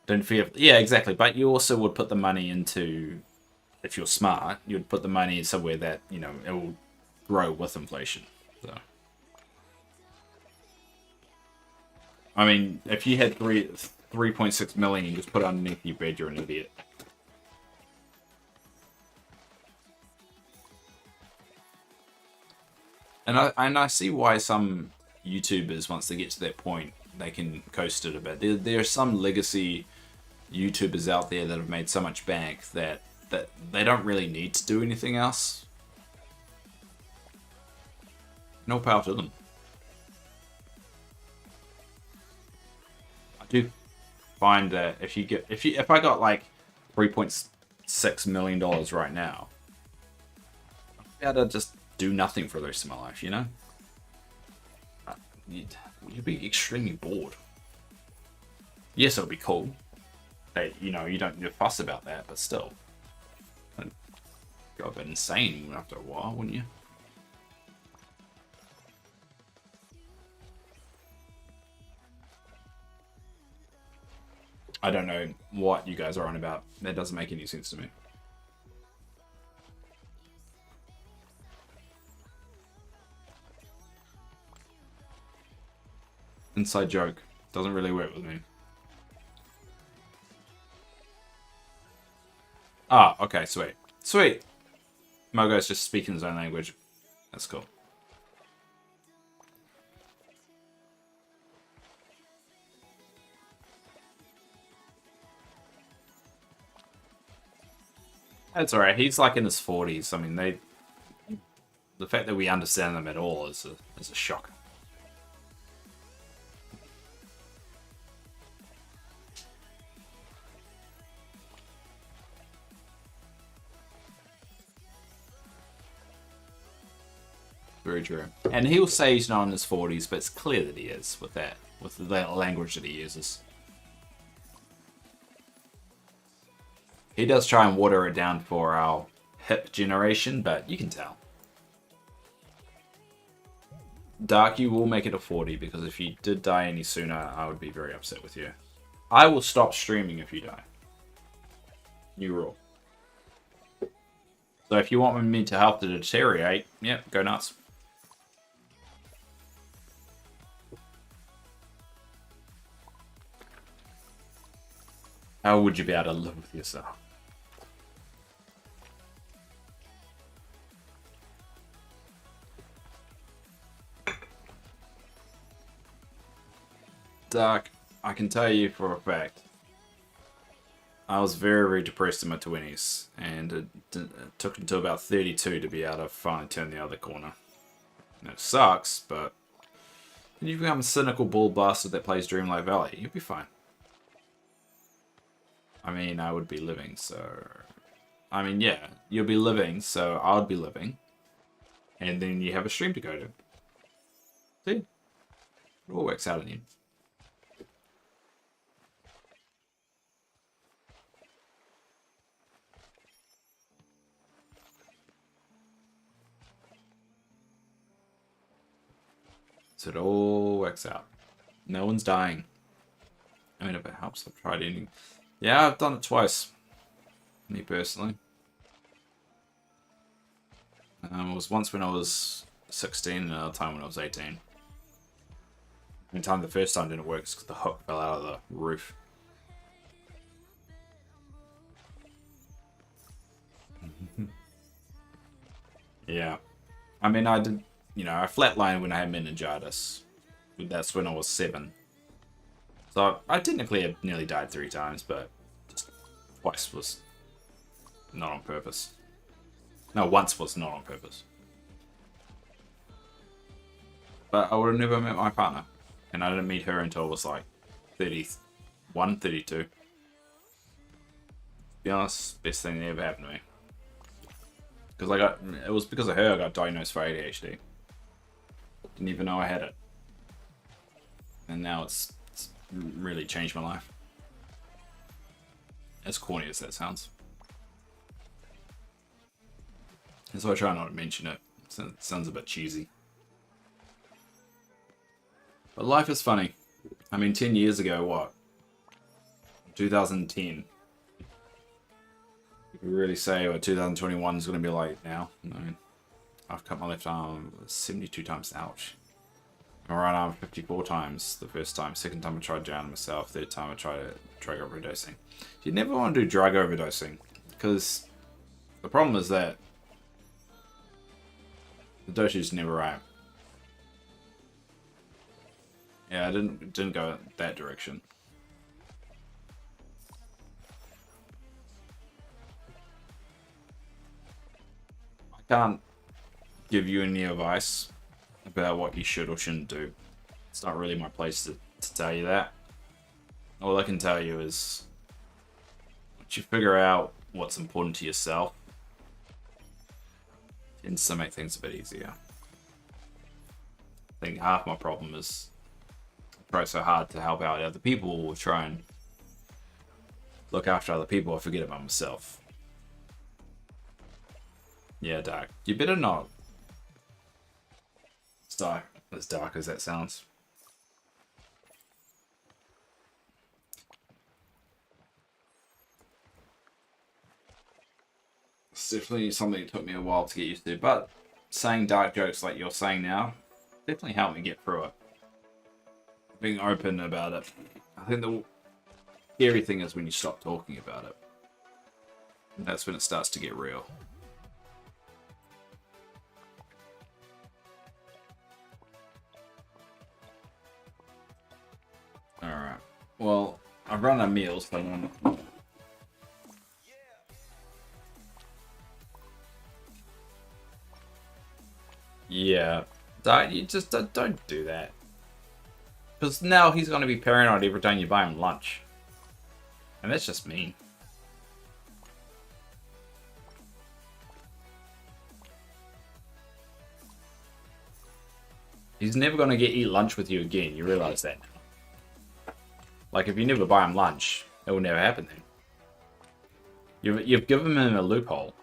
don't fear. Yeah, exactly. But you also would put the money into, if you're smart, you'd put the money somewhere that it will grow with inflation. So, I mean, if you had 3.6 million, you just put it underneath your bed, you're an idiot. And I see why some YouTubers, once they get to that point, they can coast it a bit. There are some legacy YouTubers out there that have made so much bank that that they don't really need to do anything else. No power to them. I do find that if I got like $3.6 million right now, I'd be able to just do nothing for the rest of my life, you know? You'd be extremely bored. Yes, it'll be cool. Hey, you know, you don't fuss about that, but still. It'd go a bit insane after a while, wouldn't you? I don't know what you guys are on about. That doesn't make any sense to me. Inside joke. Doesn't really work with me. Ah, okay, sweet. Sweet! Mogo's just speaking his own language. That's cool. That's alright. He's like in his 40s. I mean, the fact that we understand them at all is a shock. Very true. And he'll say he's not in his 40s, but it's clear that he is with the language that he uses. He does try and water it down for our hip generation, but you can tell. Dark, you will make it a 40, because if you did die any sooner, I would be very upset with you. I will stop streaming if you die. New rule. So if you want my mental health to deteriorate, yeah, go nuts. How would you be able to live with yourself? Dark, I can tell you for a fact, I was very, very depressed in my 20s, and it took until about 32 to be able to finally turn the other corner. And it sucks, but when you become a cynical bull bastard that plays Dreamlight Valley, you'll be fine. I mean, I would be living, so... I mean, yeah, you'll be living, so I would be living. And then you have a stream to go to. See? It all works out in the end. So it all works out. No one's dying. I mean, if it helps, I've tried ending... Yeah, I've done it twice. Me personally. It was once when I was 16 and another time when I was 18. The first time didn't work because the hook fell out of the roof. Yeah. I mean, I did, you know, I flatlined when I had meningitis. That's when I was 7. So I technically have nearly died 3 times, but just twice was not on purpose. No, once was not on purpose. But I would have never met my partner. And I didn't meet her until I was like 31, 32. To be honest, best thing that ever happened to me. Because it was because of her I got diagnosed for ADHD. Didn't even know I had it. And now it's really changed my life. As corny as that sounds. And so I try not to mention it. It sounds a bit cheesy. But life is funny. I mean, 10 years ago, what? 2010. You could really say what 2021 is going to be like now. I mean, I've cut my left arm 72 times. Ouch. My right arm 54 times the first time. Second time I tried drowning myself. Third time I tried drug overdosing. You never want to do drug overdosing. Because the problem is that the dosage's never right. Yeah, I didn't go that direction. can't give you any advice about what you should or shouldn't do. It's not really my place to tell you that. All I can tell you is once you figure out what's important to yourself, it tends to make things a bit easier. I think half my problem is I try so hard to help out other people or try and look after other people, I forget about myself. Yeah, Dark. You better not. It's dark. As dark as that sounds. It's definitely something that took me a while to get used to, but saying dark jokes like you're saying now definitely helped me get through it. Being open about it. I think the scary thing is when you stop talking about it. And that's when it starts to get real. Alright. Well, I've run out of meals, so yeah. You just don't do that. Because now he's going to be paranoid every time you buy him lunch. And that's just mean. He's never going to eat lunch with you again, you realize that now. Like, if you never buy him lunch, it will never happen then. You've given him a loophole.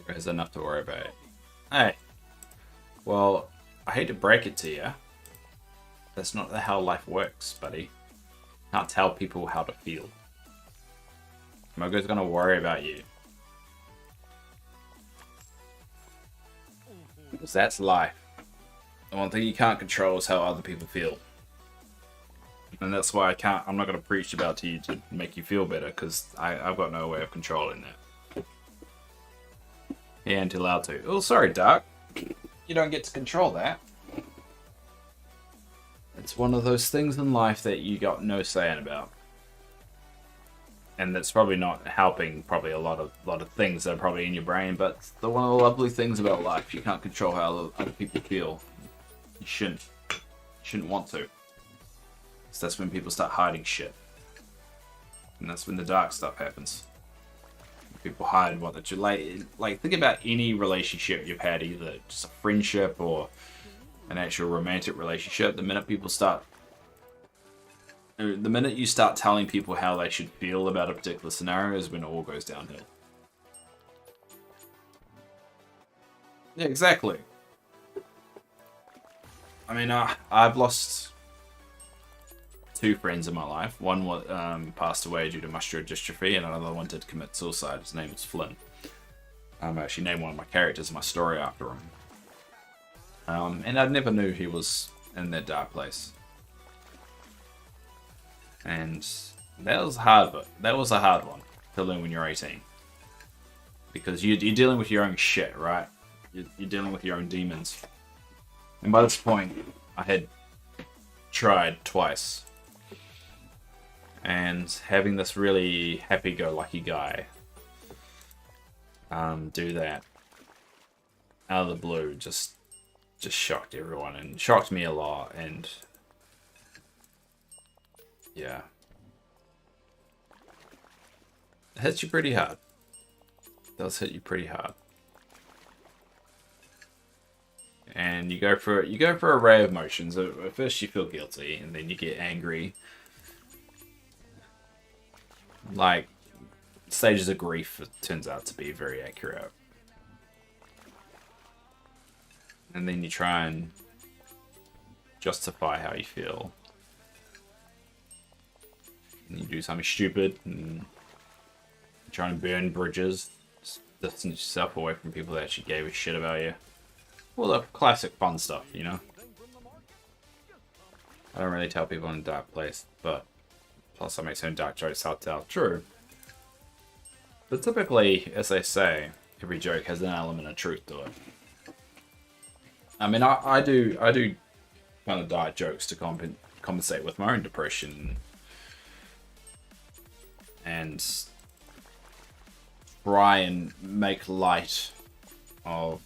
There's enough to worry about. Hey, well, I hate to break it to you. That's not how life works, buddy. Can't tell people how to feel. Mogo's gonna worry about you. Because that's life. The one thing you can't control is how other people feel. And that's why I'm not gonna preach about to you to make you feel better, because I've got no way of controlling that. He ain't allowed to. Oh, sorry, Dark. You don't get to control that. It's one of those things in life that you got no say in about. And that's probably not helping probably a lot of things that are probably in your brain, but it's one of the lovely things about life. You can't control how other people feel. You shouldn't. You shouldn't want to. So that's when people start hiding shit. And that's when the dark stuff happens. People hide what that you like. Think about any relationship you've had, either just a friendship or an actual romantic relationship. The minute you start telling people how they should feel about a particular scenario is when it all goes downhill. Yeah, exactly. I mean, I've lost 2 friends in my life. One was passed away due to muscular dystrophy, and another one did commit suicide. His name was Flynn. I actually named one of my characters in my story after him. And I never knew he was in that dark place. And that was hard, but that was a hard one to learn when you're 18. Because you're dealing with your own shit, right? You're dealing with your own demons. And by this point, I had tried twice. And having this really happy-go-lucky guy do that out of the blue just shocked everyone and shocked me a lot. And yeah, it hits you pretty hard. It does hit you pretty hard. And you go for a array of emotions. At first you feel guilty, and then you get angry. Like, stages of grief, it turns out to be very accurate. And then you try and justify how you feel. And you do something stupid, and you try and burn bridges, distance yourself away from people that actually gave a shit about you. All the classic fun stuff, you know? I don't really tell people in a dark place, but plus I make some dark jokes hard to tell. True. But typically, as they say, every joke has an element of truth to it. I mean, I do kind of dark jokes to compensate with my own depression and try and make light of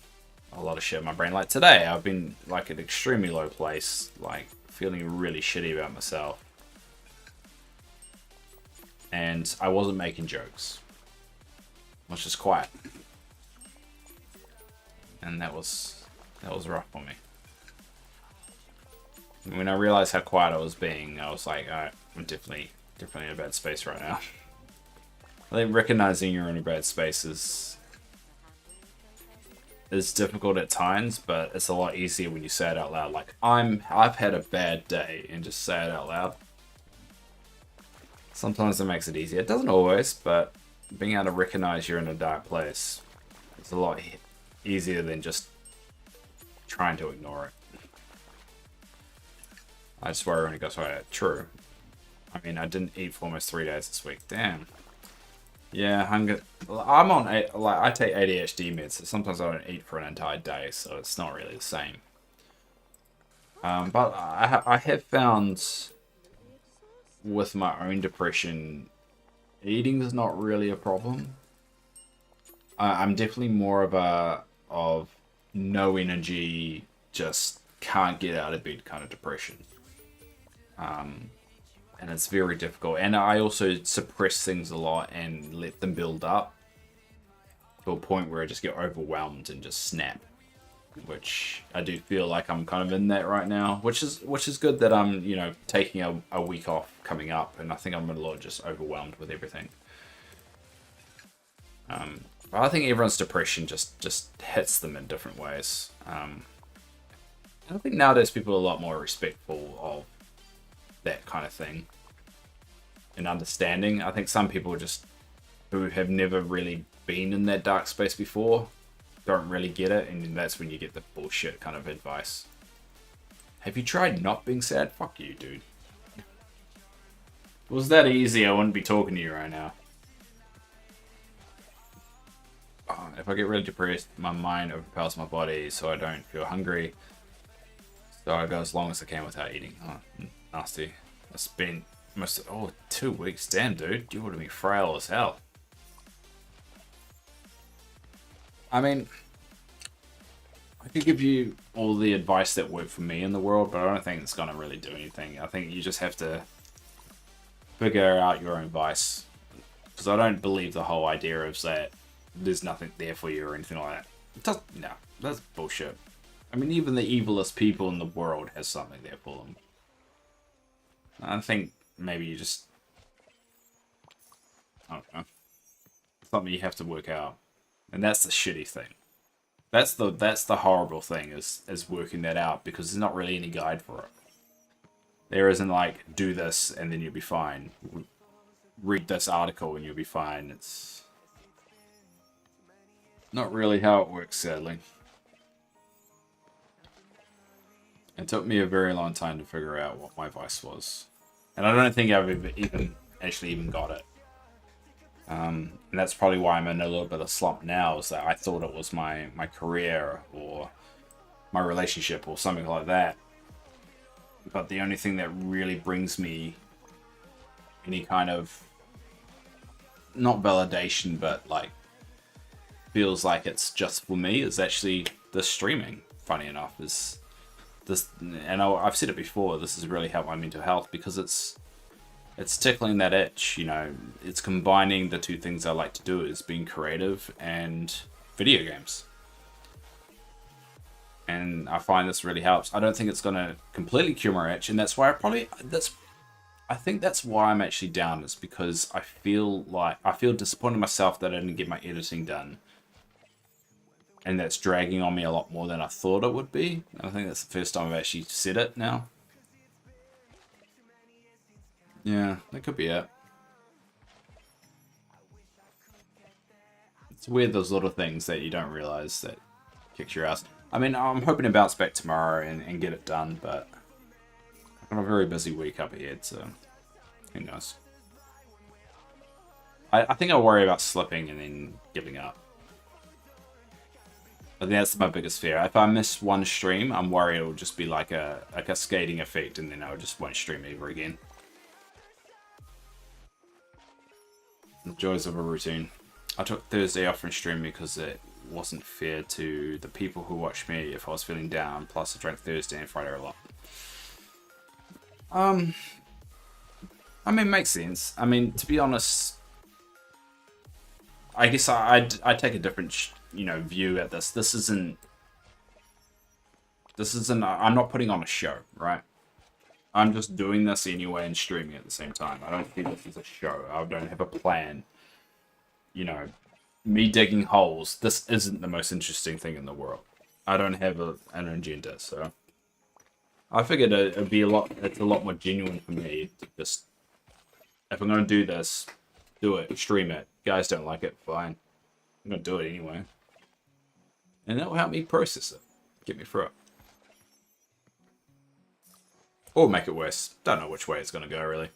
a lot of shit in my brain. Like today, I've been like at an extremely low place, like feeling really shitty about myself. And I wasn't making jokes. I was just quiet. And that was rough for me. When I realized how quiet I was being, I was like, alright, I'm definitely in a bad space right now. I think recognizing you're in a bad space is difficult at times, but it's a lot easier when you say it out loud. Like, I've had a bad day, and just say it out loud. Sometimes it makes it easier. It doesn't always, but being able to recognize you're in a dark place is a lot easier than just trying to ignore it. I just worry when it goes right. True. I mean, I didn't eat for almost 3 days this week. Damn. Yeah, hunger. I'm on like I take ADHD meds, so sometimes I don't eat for an entire day, so it's not really the same. But I have found with my own depression, eating is not really a problem. I'm definitely more of no energy, just can't get out of bed kind of depression. And it's very difficult. And I also suppress things a lot and let them build up to a point where I just get overwhelmed and just snap. Which I do feel like I'm kind of in that right now. Which is good that I'm, you know, taking a week off coming up. And I think I'm a lot just overwhelmed with everything. But I think everyone's depression just hits them in different ways. I think nowadays people are a lot more respectful of that kind of thing and understanding. I think some people just who have never really been in that dark space before don't really get it, and that's when you get the bullshit kind of advice. Have you tried not being sad? Fuck you, dude. If it was that easy, I wouldn't be talking to you right now. If I get really depressed, my mind overpowers my body, so I don't feel hungry. So I go as long as I can without eating. Oh, nasty. It's been almost 2 weeks. Damn, dude, you would have been frail as hell. I mean, I could give you all the advice that worked for me in the world, but I don't think it's gonna really do anything. I think you just have to figure out your own vice, because I don't believe the whole idea of that there's nothing there for you or anything like that. No, that's bullshit. I mean, even the evilest people in the world has something there for them. I think maybe you just, I don't know, something you have to work out, and that's the shitty thing. That's the horrible thing is working that out, because there's not really any guide for it. There isn't like, do this and then you'll be fine. Read this article and you'll be fine. It's not really how it works, sadly. It took me a very long time to figure out what my vice was. And I don't think I've even got it. And that's probably why I'm in a little bit of slump now, is that I thought it was my career or my relationship or something like that. But the only thing that really brings me any kind of, not validation, but like feels like it's just for me, is actually the streaming. Funny enough, is this, and I've said it before, this has really helped my mental health, because it's tickling that itch, you know. It's combining the two things I like to do, is being creative and video games. And I find this really helps. I don't think it's gonna completely cure my itch, and that's why I think that's why I'm actually down, is because I feel disappointed in myself that I didn't get my editing done. And that's dragging on me a lot more than I thought it would be. I think that's the first time I've actually said it now. Yeah, that could be it. It's weird, those little things that you don't realize that kicks your ass. I mean, I'm hoping to bounce back tomorrow and get it done, but I Got a very busy week up ahead, so who knows. I think I'll worry about slipping and then giving up. I think that's my biggest fear. If I miss one stream, I'm worried it'll just be like a cascading effect, and then I just won't stream ever again. The joys of a routine. I took Thursday off from stream because it wasn't fair to the people who watched me if I was feeling down. Plus, I drank Thursday and Friday a lot. I mean, makes sense. I mean, to be honest, I guess I'd take a different, view at this. This isn't. I'm not putting on a show, right? I'm just doing this anyway and streaming at the same time. I don't see this as a show. I don't have a plan. Me digging holes. This isn't the most interesting thing in the world. I don't have an agenda, so I figured it'd be it's a lot more genuine for me to just, if I'm gonna do this, do it, stream it. Guys don't like it, fine. I'm gonna do it anyway. And that will help me process it. Get me through it. Or make it worse. Don't know which way it's gonna go, really.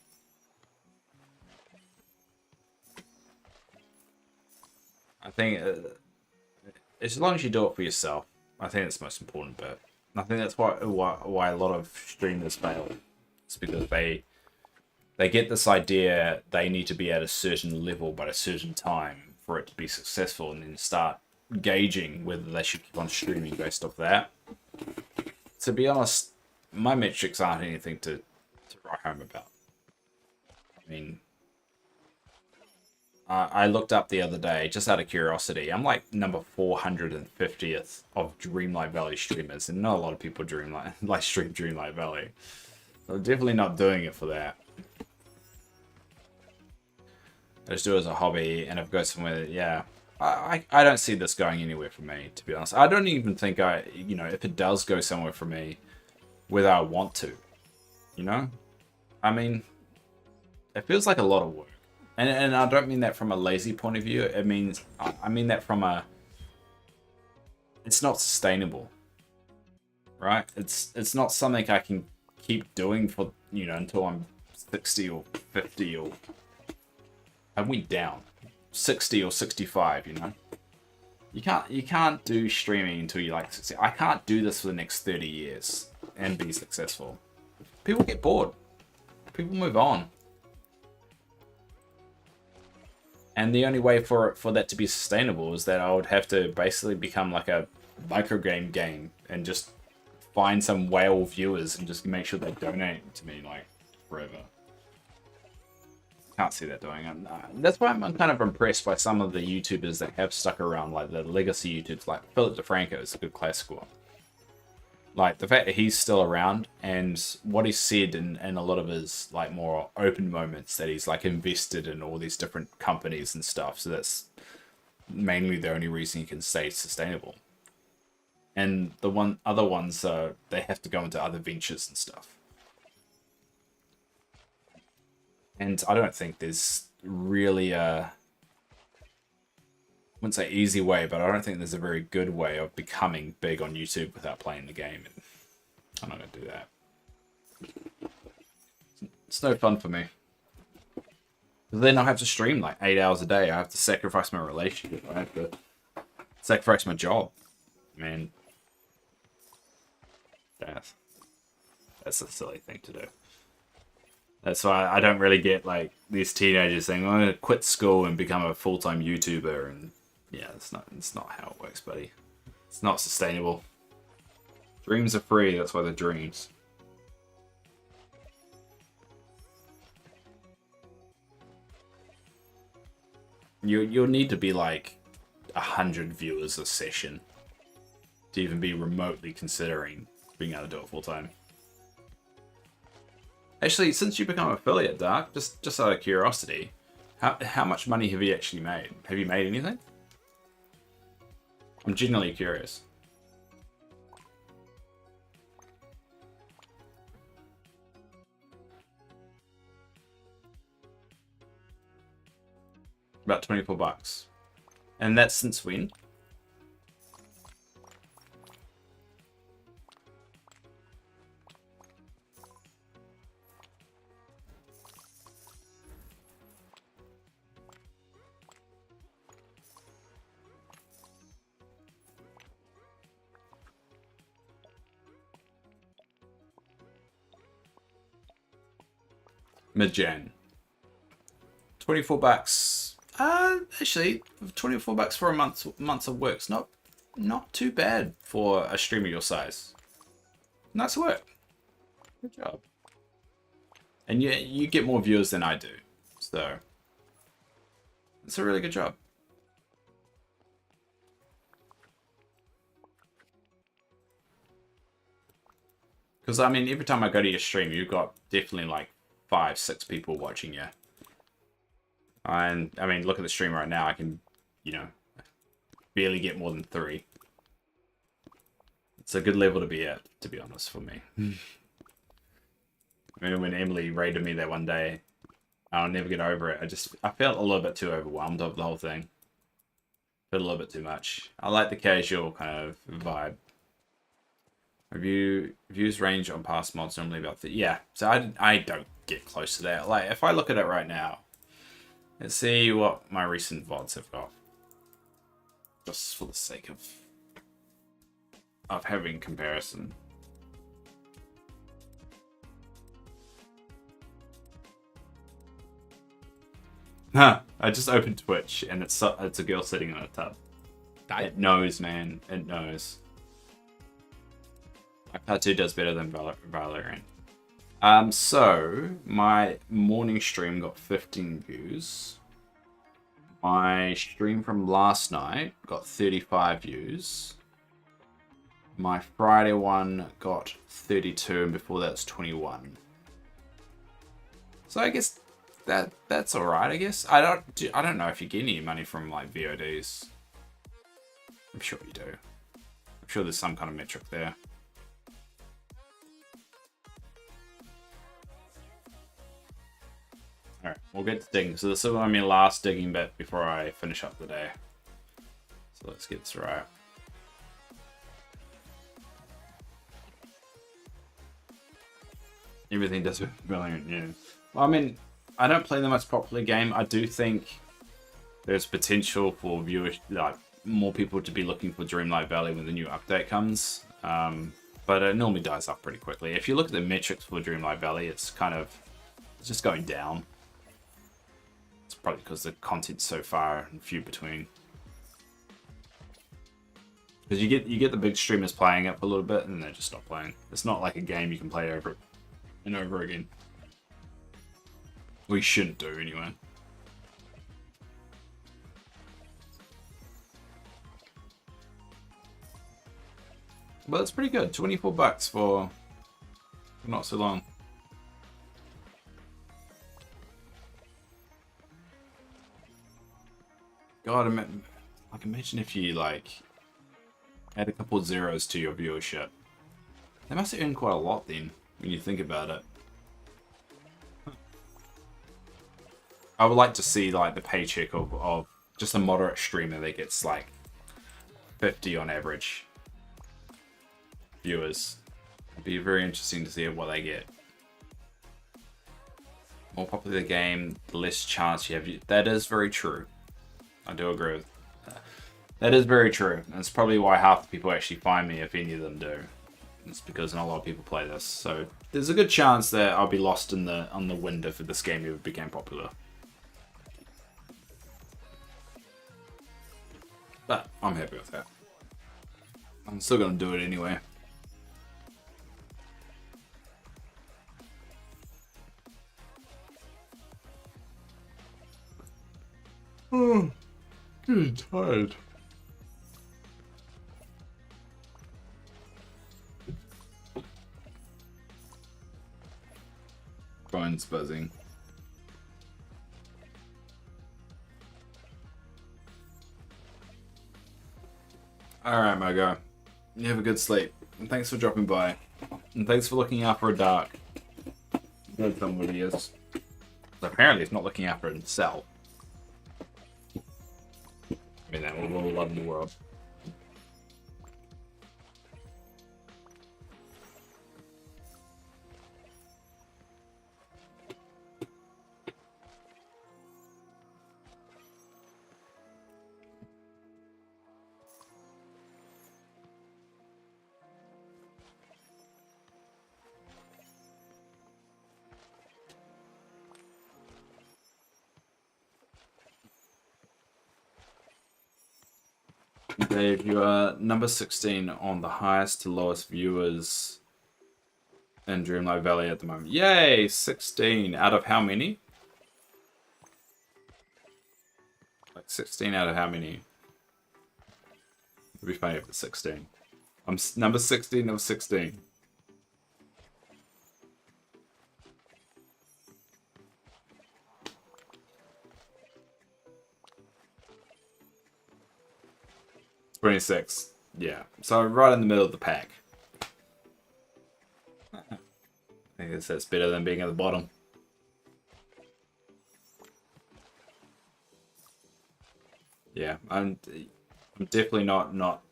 I think as long as you do it for yourself, I think that's the most important bit. And I think that's why a lot of streamers fail. It's because they get this idea they need to be at a certain level by a certain time for it to be successful, and then start gauging whether they should keep on streaming based off that. To be honest, my metrics aren't anything to write home about. I mean, I looked up the other day, just out of curiosity. I'm like number 450th of Dreamlight Valley streamers, and not a lot of people stream Dreamlight Valley. So I'm definitely not doing it for that. I just do it as a hobby, and if it goes somewhere, yeah. I don't see this going anywhere for me, to be honest. I don't even think if it does go somewhere for me, whether I want to, I mean, it feels like a lot of work. And I don't mean that from a lazy point of view. I mean that from it's not sustainable, right? It's not something I can keep doing for, until I'm 60 or 50 or... I went down. 60 or 65, You can't do streaming until you're like 60. I can't do this for the next 30 years and be successful. People get bored. People move on. And the only way for that to be sustainable is that I would have to basically become like a microgame game and just find some whale viewers and just make sure they donate to me like forever. Can't see that doing it. That's why I'm kind of impressed by some of the YouTubers that have stuck around, like the legacy YouTubers, like Philip DeFranco is a good classical one. Like the fact that he's still around and what he said in a lot of his like more open moments, that he's like invested in all these different companies and stuff. So that's mainly the only reason he can stay sustainable. And the other ones, they have to go into other ventures and stuff. And I don't think there's really I wouldn't say easy way, but I don't think there's a very good way of becoming big on YouTube without playing the game. And I'm not going to do that. It's no fun for me. Then I have to stream like 8 hours a day. I have to sacrifice my relationship. I have to sacrifice my job. Man, that's a silly thing to do. That's why I don't really get like these teenagers saying, I'm going to quit school and become a full-time YouTuber. And yeah, it's not how it works, buddy. It's not sustainable. Dreams are free, that's why they're dreams. You'll need to be like 100 viewers a session to even be remotely considering being able to do it full-time. Actually, since you become an affiliate, Dark, just out of curiosity, how much money have you actually made? Have you made anything? I'm genuinely curious. About 24 bucks. And that's since when? Mid-Jan. 24 bucks. Actually, 24 bucks for a month of work's not too bad for a streamer your size. Nice work. Good job. And you get more viewers than I do. So it's a really good job. Because, I mean, every time I go to your stream, you've got definitely like 5, 6 people watching you. And, I mean, look at the stream right now. I can, you know, barely get more than 3. It's a good level to be at, to be honest, for me. I mean, when Emily raided me that one day, I'll never get over it. I felt a little bit too overwhelmed of the whole thing. Felt a little bit too much. I like the casual kind of vibe. Views range on past mods normally about yeah. So I don't get close to that. Like if I look at it right now, let's see what my recent VODs have got. Just for the sake of having comparison. Huh, I just opened Twitch and it's a girl sitting in a tub. It knows, man. It knows. My part 2 does better than Valorant. So my morning stream got 15 views. My stream from last night got 35 views. My Friday one got 32, and before that's 21. So I guess that's all right. I guess I don't know if you get any money from like VODs. I'm sure you do. I'm sure there's some kind of metric there. Alright, we'll get to digging. So this is my last digging bit before I finish up the day. So let's get this right. Everything does brilliant, yeah. Well, I mean, I don't play the most popular game. I do think there's potential for viewers, like more people to be looking for Dreamlight Valley when the new update comes. But it normally dies off pretty quickly. If you look at the metrics for Dreamlight Valley, it's just going down. It's probably because the content's so far and few between. Because you get the big streamers playing it for a little bit and then they just stop playing. It's not like a game you can play over and over again. We shouldn't do anyway. But it's pretty good. 24 bucks for not so long. God, imagine if you like add a couple of zeros to your viewership. They must have earned quite a lot then, when you think about it. I would like to see like the paycheck of just a moderate streamer that gets like 50 on average viewers. It'd be very interesting to see what they get. More popular the game, the less chance you have. That is very true. I do agree with that. That is very true. And it's probably why half the people actually find me, if any of them do. It's because not a lot of people play this. So there's a good chance that I'll be lost on the wind if this game ever became popular. But I'm happy with that. I'm still gonna do it anyway. Oh, getting tired. Phone's buzzing. Alright, my guy. You have a good sleep. And thanks for dropping by. And thanks for looking after a dark. Good somebody is. Apparently it's not looking after himself. I mean, that will love in the world. Dave, you are number 16 on the highest to lowest viewers in Dreamlight Valley at the moment. Yay! 16 out of how many? Like 16 out of how many? It'd be funny if it's 16. I'm number 16 of 16. $26. Yeah. So right in the middle of the pack. I think that's better than being at the bottom. Yeah, I'm definitely not.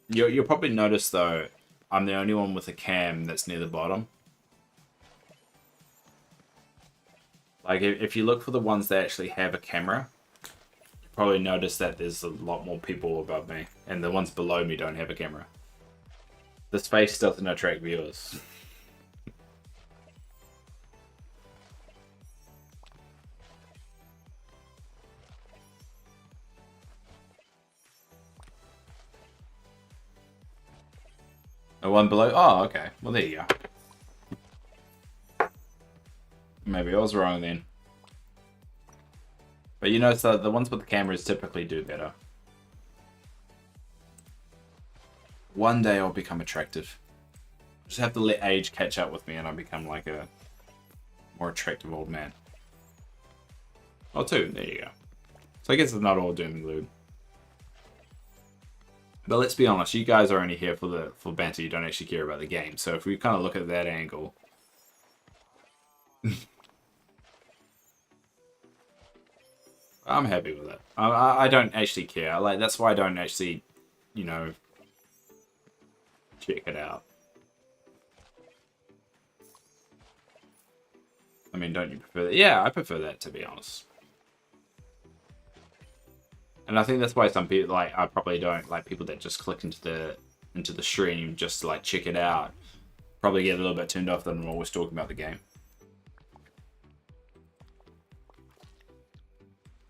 You'll probably notice though, I'm the only one with a cam that's near the bottom. Like if you look for the ones that actually have a camera, you probably notice that there's a lot more people above me, and the ones below me don't have a camera. This face doesn't attract viewers. The one below? Oh, okay. Well, there you go. Maybe I was wrong then. But you notice that the ones with the cameras typically do better. One day I'll become attractive. Just have to let age catch up with me and I'll become like a more attractive old man. Oh, two. There you go. So I guess it's not all doom and gloom. But let's be honest, you guys are only here for banter. You don't actually care about the game. So if we kind of look at that angle, I'm happy with it. I don't actually care. Like that's why I don't actually, you know, check it out. I mean, don't you prefer that? Yeah, I prefer that, to be honest. And I think that's why some people, like, I probably don't like people that just click into the stream just to like check it out. Probably get a little bit turned off that I'm always talking about the game.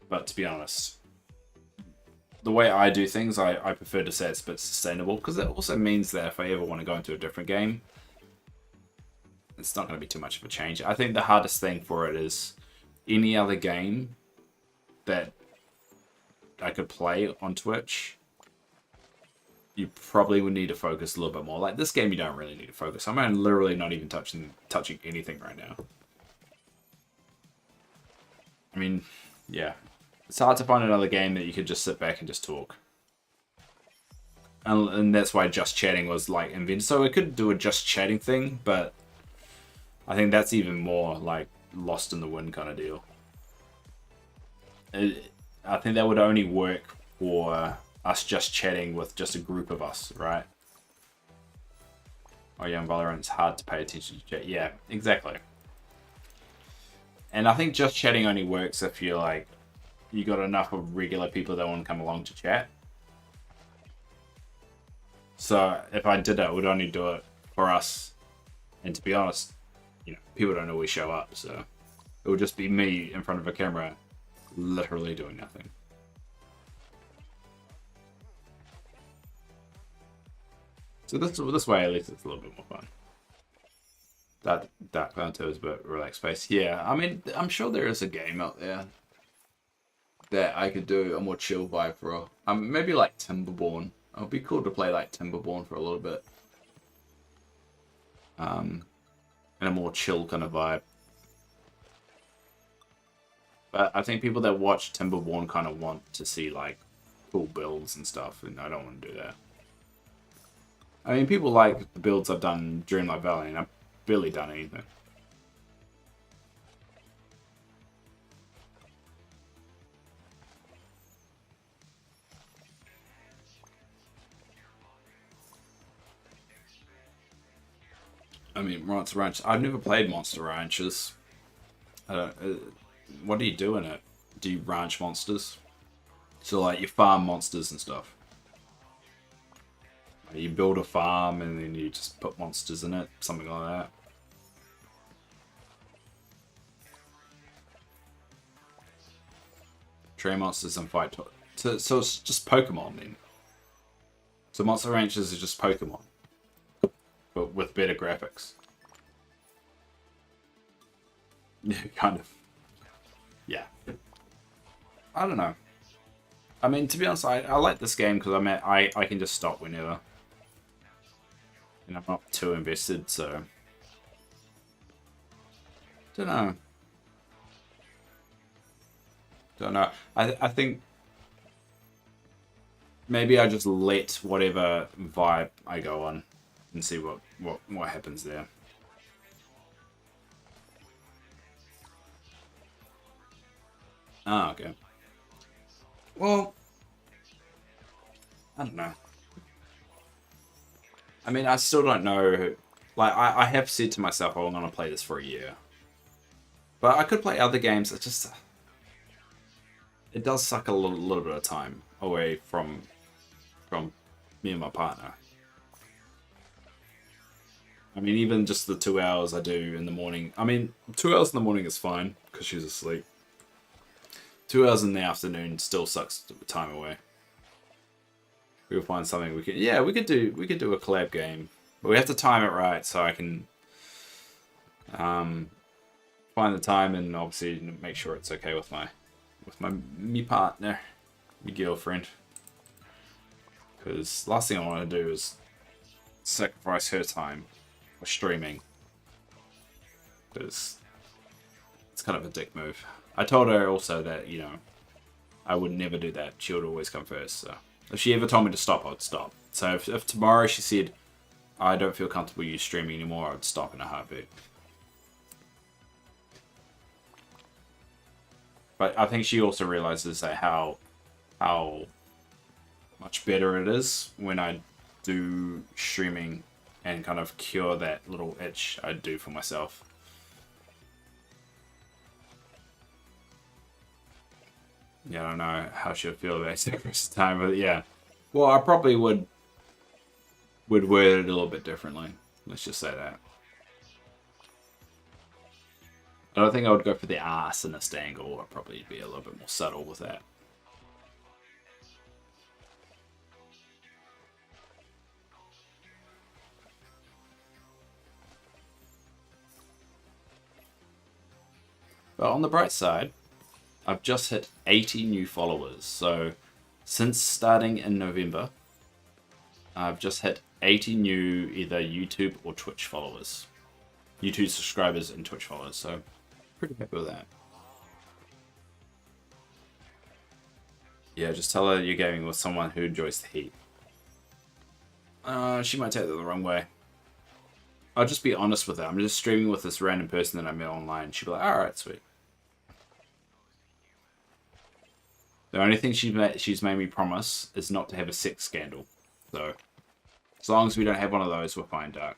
But to be honest, the way I do things, I prefer to say it's a bit sustainable, because it also means that if I ever want to go into a different game, it's not going to be too much of a change. I think the hardest thing for it is any other game that I could play on Twitch, you probably would need to focus a little bit more. Like this game, you don't really need to focus. I'm literally not even touching anything right now. I mean, yeah. It's hard to find another game that you could just sit back and just talk. And that's why just chatting was like invented. So it could do a just chatting thing, but I think that's even more like lost in the wind kind of deal. I think that would only work for us just chatting with just a group of us, right? Oh yeah, in Valorant, it's hard to pay attention to chat. Yeah, exactly. And I think just chatting only works if you're like, you got enough of regular people that want to come along to chat. So if I did it, I would only do it for us. And to be honest, you know, people don't always show up, so it would just be me in front of a camera, literally doing nothing. So this way, at least it's a little bit more fun. That Dark Tues, but relaxed space. Yeah, I mean, I'm sure there is a game out there that I could do a more chill vibe for. Maybe like Timberborn. It would be cool to play like Timberborn for a little bit. In a more chill kind of vibe. But I think people that watch Timberborn kind of want to see like cool builds and stuff, and I don't want to do that. I mean, people like the builds I've done in Dreamlight Valley, and I've barely done anything. I mean, Monster Ranch. I've never played Monster Ranches. I don't. What do you do in it? Do you ranch monsters? So like you farm monsters and stuff. You build a farm and then you just put monsters in it, something like that. Train monsters and fight So it's just Pokemon then. So Monster Ranchers is just Pokemon, but with better graphics. Yeah, kind of. Yeah. I don't know. I mean, to be honest, I like this game because I can just stop whenever. And I'm not too invested, so... Don't know. Don't know. I think... Maybe I just let whatever vibe I go on and see what happens there. Ah, okay. Well, I don't know. I mean, I still don't know. Like, I have said to myself, oh, I'm going to play this for a year. But I could play other games. It just... It does suck a little bit of time away from me and my partner. I mean, even just the 2 hours I do in the morning. I mean, 2 hours in the morning is fine, because she's asleep. 2 hours in the afternoon still sucks time away. We'll find something we can... Yeah, we could do a collab game. But we have to time it right so I can find the time and obviously make sure it's okay with me partner, me girlfriend. Because last thing I want to do is sacrifice her time for streaming. Because it's kind of a dick move. I told her also that, you know, I would never do that. She would always come first. So if she ever told me to stop, I would stop. So if tomorrow she said, I don't feel comfortable you streaming anymore, I would stop in a heartbeat. But I think she also realizes that how much better it is when I do streaming and kind of cure that little itch I do for myself. Yeah, I don't know how she'll feel about sacrifice time, but yeah. Well, I probably would word it a little bit differently. Let's just say that. I don't think I would go for the arsonist angle. I'd probably be a little bit more subtle with that. But on the bright side, I've just hit 80 new followers. So since starting in November, I've just hit 80 new either YouTube or Twitch followers. YouTube subscribers and Twitch followers. So pretty happy with that. Yeah, just tell her you're gaming with someone who enjoys the heat. She might take that the wrong way. I'll just be honest with her. I'm just streaming with this random person that I met online. She'll be like, alright, sweet. The only thing she's made me promise is not to have a sex scandal. So, as long as we don't have one of those, we're fine, Dark.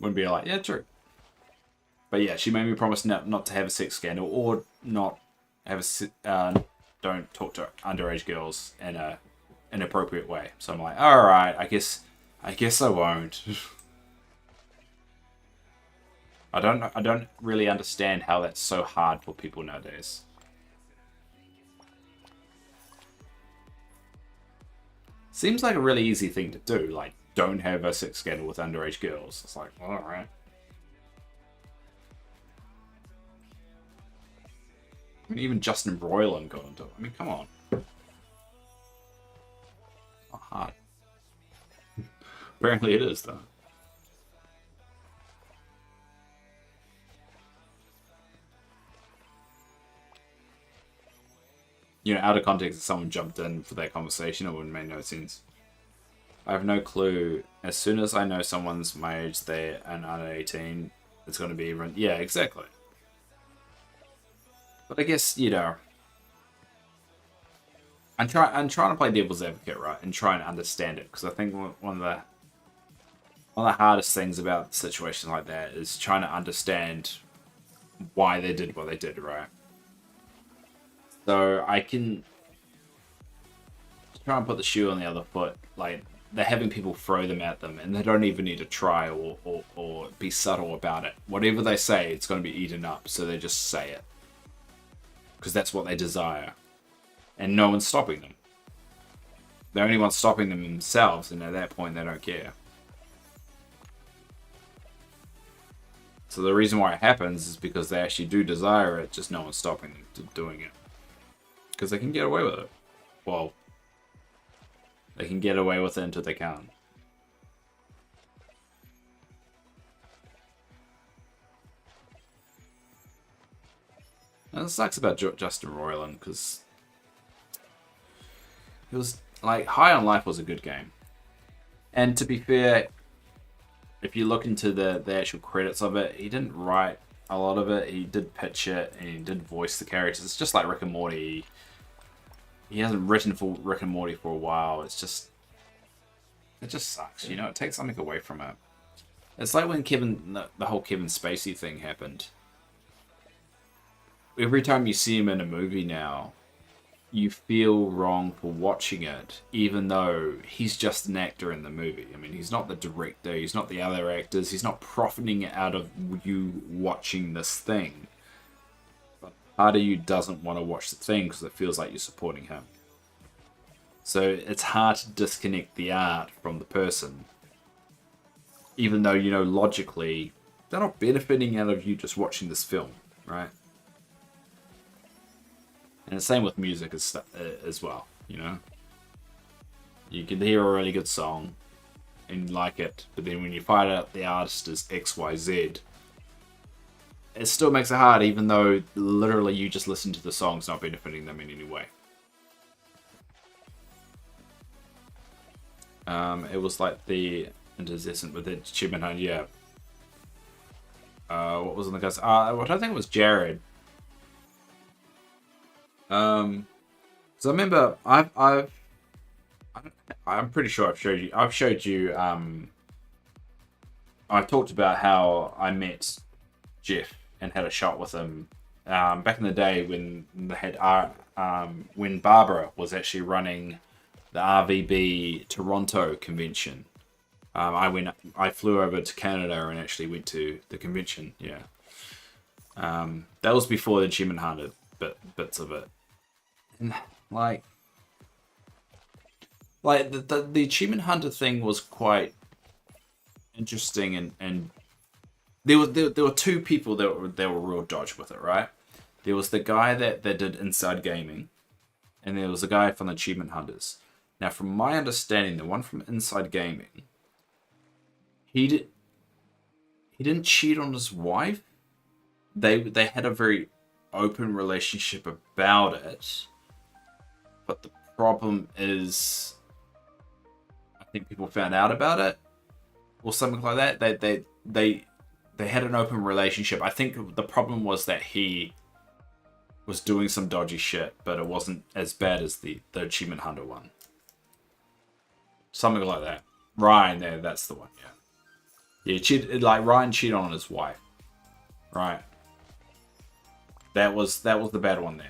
Wouldn't be like, yeah, true. But yeah, she made me promise not to have a sex scandal or not have a don't talk to underage girls in a inappropriate way. So I'm like, all right, I guess I won't. I don't really understand how that's so hard for people nowadays. Seems like a really easy thing to do, like don't have a sex scandal with underage girls. It's like, well, all right. I mean, even Justin Roiland got into it. I mean, come on. It's not hard. Apparently it is, though. You know, out of context, if someone jumped in for that conversation, it wouldn't make no sense. I have no clue. As soon as I know someone's my age, they're an under 18, it's going to be even... Yeah, exactly. But I guess, you know... I'm trying to play devil's advocate, right? And try and understand it. Because I think one of the hardest things about situations like that is trying to understand why they did what they did, right? So I can try and put the shoe on the other foot. Like, they're having people throw them at them, and they don't even need to try or be subtle about it. Whatever they say, it's going to be eaten up, so they just say it. because that's what they desire, and no one's stopping them. The only ones stopping them themselves, and at that point they don't care. So the reason why it happens is because they actually do desire it, just no one's stopping them from doing it. Because they can get away with it. Well, they can get away with it until they can't. And it sucks about Justin Roiland, because it was like High on Life was a good game. And to be fair, if you look into the actual credits of it, he didn't write a lot of it. He did pitch it and he did voice the characters. It's just like Rick and Morty. He hasn't written for Rick and Morty for a while. It just sucks, you know. It takes something away from it. It's like when the whole Kevin Spacey thing happened. Every time you see him in a movie now, you feel wrong for watching it, even though he's just an actor in the movie. I mean, he's not the director, he's not the other actors, he's not profiting out of you watching this thing. But part of you doesn't want to watch the thing because it feels like you're supporting him. So it's hard to disconnect the art from the person. Even though, you know, logically, they're not benefiting out of you just watching this film, right? And the same with music as well, you know? You can hear a really good song and like it, but then when you find out the artist is XYZ, it still makes it hard, even though literally you just listen to the songs not benefiting them in any way. It was like the Intercessant with the Achievement Hunt, yeah. What was in the guys? I don't think it was Jared. So I remember I'm pretty sure I've showed you I've talked about how I met Jeff and had a shot with him back in the day when they had when Barbara was actually running the RVB Toronto convention. I flew over to Canada and actually went to the convention. Yeah, that was before the Achievement Hunter bits of it. And like the Achievement Hunter thing was quite interesting, and there were two people that were real dodge with it, right? There was the guy that did Inside Gaming, and there was a guy from the Achievement Hunters. Now, from my understanding, the one from Inside Gaming, he didn't cheat on his wife. They had a very open relationship about it, but the problem is, I think people found out about it or something like that. They had an open relationship. I think the problem was that he was doing some dodgy shit, but it wasn't as bad as the Achievement Hunter one. Something like that. Ryan, there, that's the one. Yeah, Ryan cheated on his wife, right? That was the bad one there.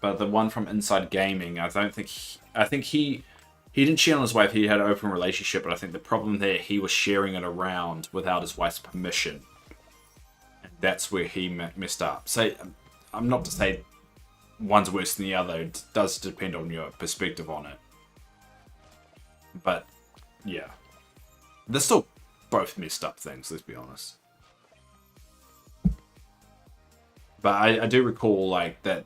But the one from Inside Gaming, I think he didn't cheat on his wife. He had an open relationship, but I think the problem there, he was sharing it around without his wife's permission, and that's where he messed up. So I'm not to say one's worse than the other. It does depend on your perspective on it. But yeah, they're still both messed up things. Let's be honest. But I do recall like that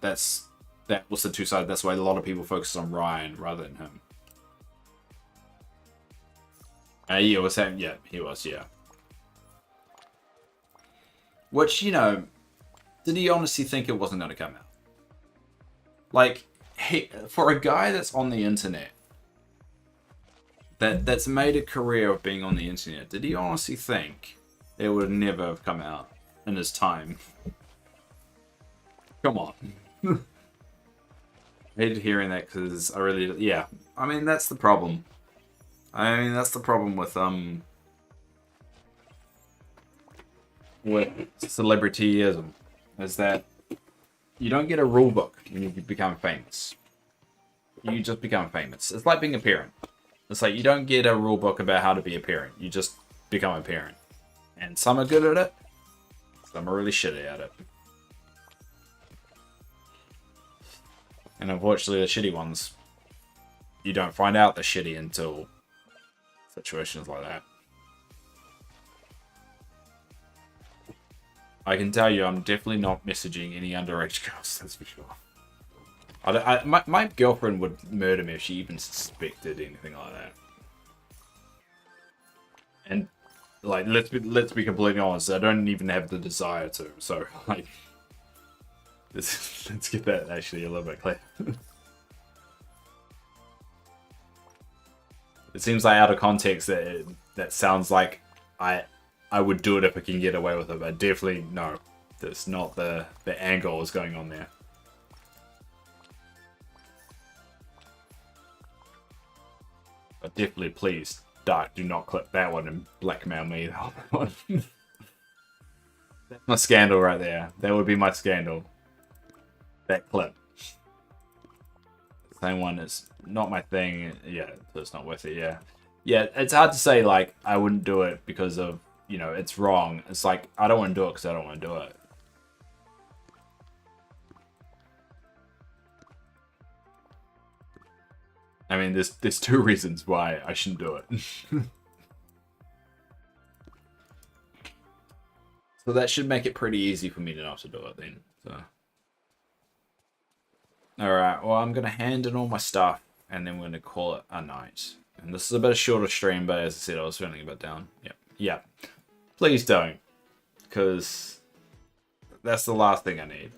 was the two sides. That's why a lot of people focused on Ryan rather than him. Yeah, was him. Yeah, he was. Yeah. Which, you know, did he honestly think it wasn't going to come out? Like, for a guy that's on the internet, that's made a career of being on the internet, did he honestly think it would never have come out in his time? Come on. I hated hearing that because I really... Yeah, I mean, that's the problem. That's the problem with celebrityism, is that you don't get a rule book when you become famous. You just become famous. It's like being a parent. It's like you don't get a rule book about how to be a parent. You just become a parent. And some are good at it. Some are really shitty at it. And unfortunately, the shitty ones, you don't find out they're shitty until situations like that. I can tell you, I'm definitely not messaging any underage girls, that's for sure. My girlfriend would murder me if she even suspected anything like that. And like, let's be completely honest, I don't even have the desire to. So like, let's get that actually a little bit clear. It seems like out of context that sounds like I would do it if I can get away with it, but definitely no, that's not the angle is going on there. But definitely, please, Dark, do not clip that one and blackmail me. That's my scandal right there. That would be my scandal. That clip. The same one is not my thing. Yeah, so it's not worth it. Yeah. Yeah, it's hard to say, like, I wouldn't do it because of, you know, it's wrong. It's like, I don't want to do it because I don't want to do it. I mean, there's two reasons why I shouldn't do it. So that should make it pretty easy for me to not to do it then. So. Alright, well, I'm going to hand in all my stuff, and then we're going to call it a night. And this is a bit of a shorter stream, but as I said, I was feeling a bit down. Yep. Yeah. Please don't. Because that's the last thing I need.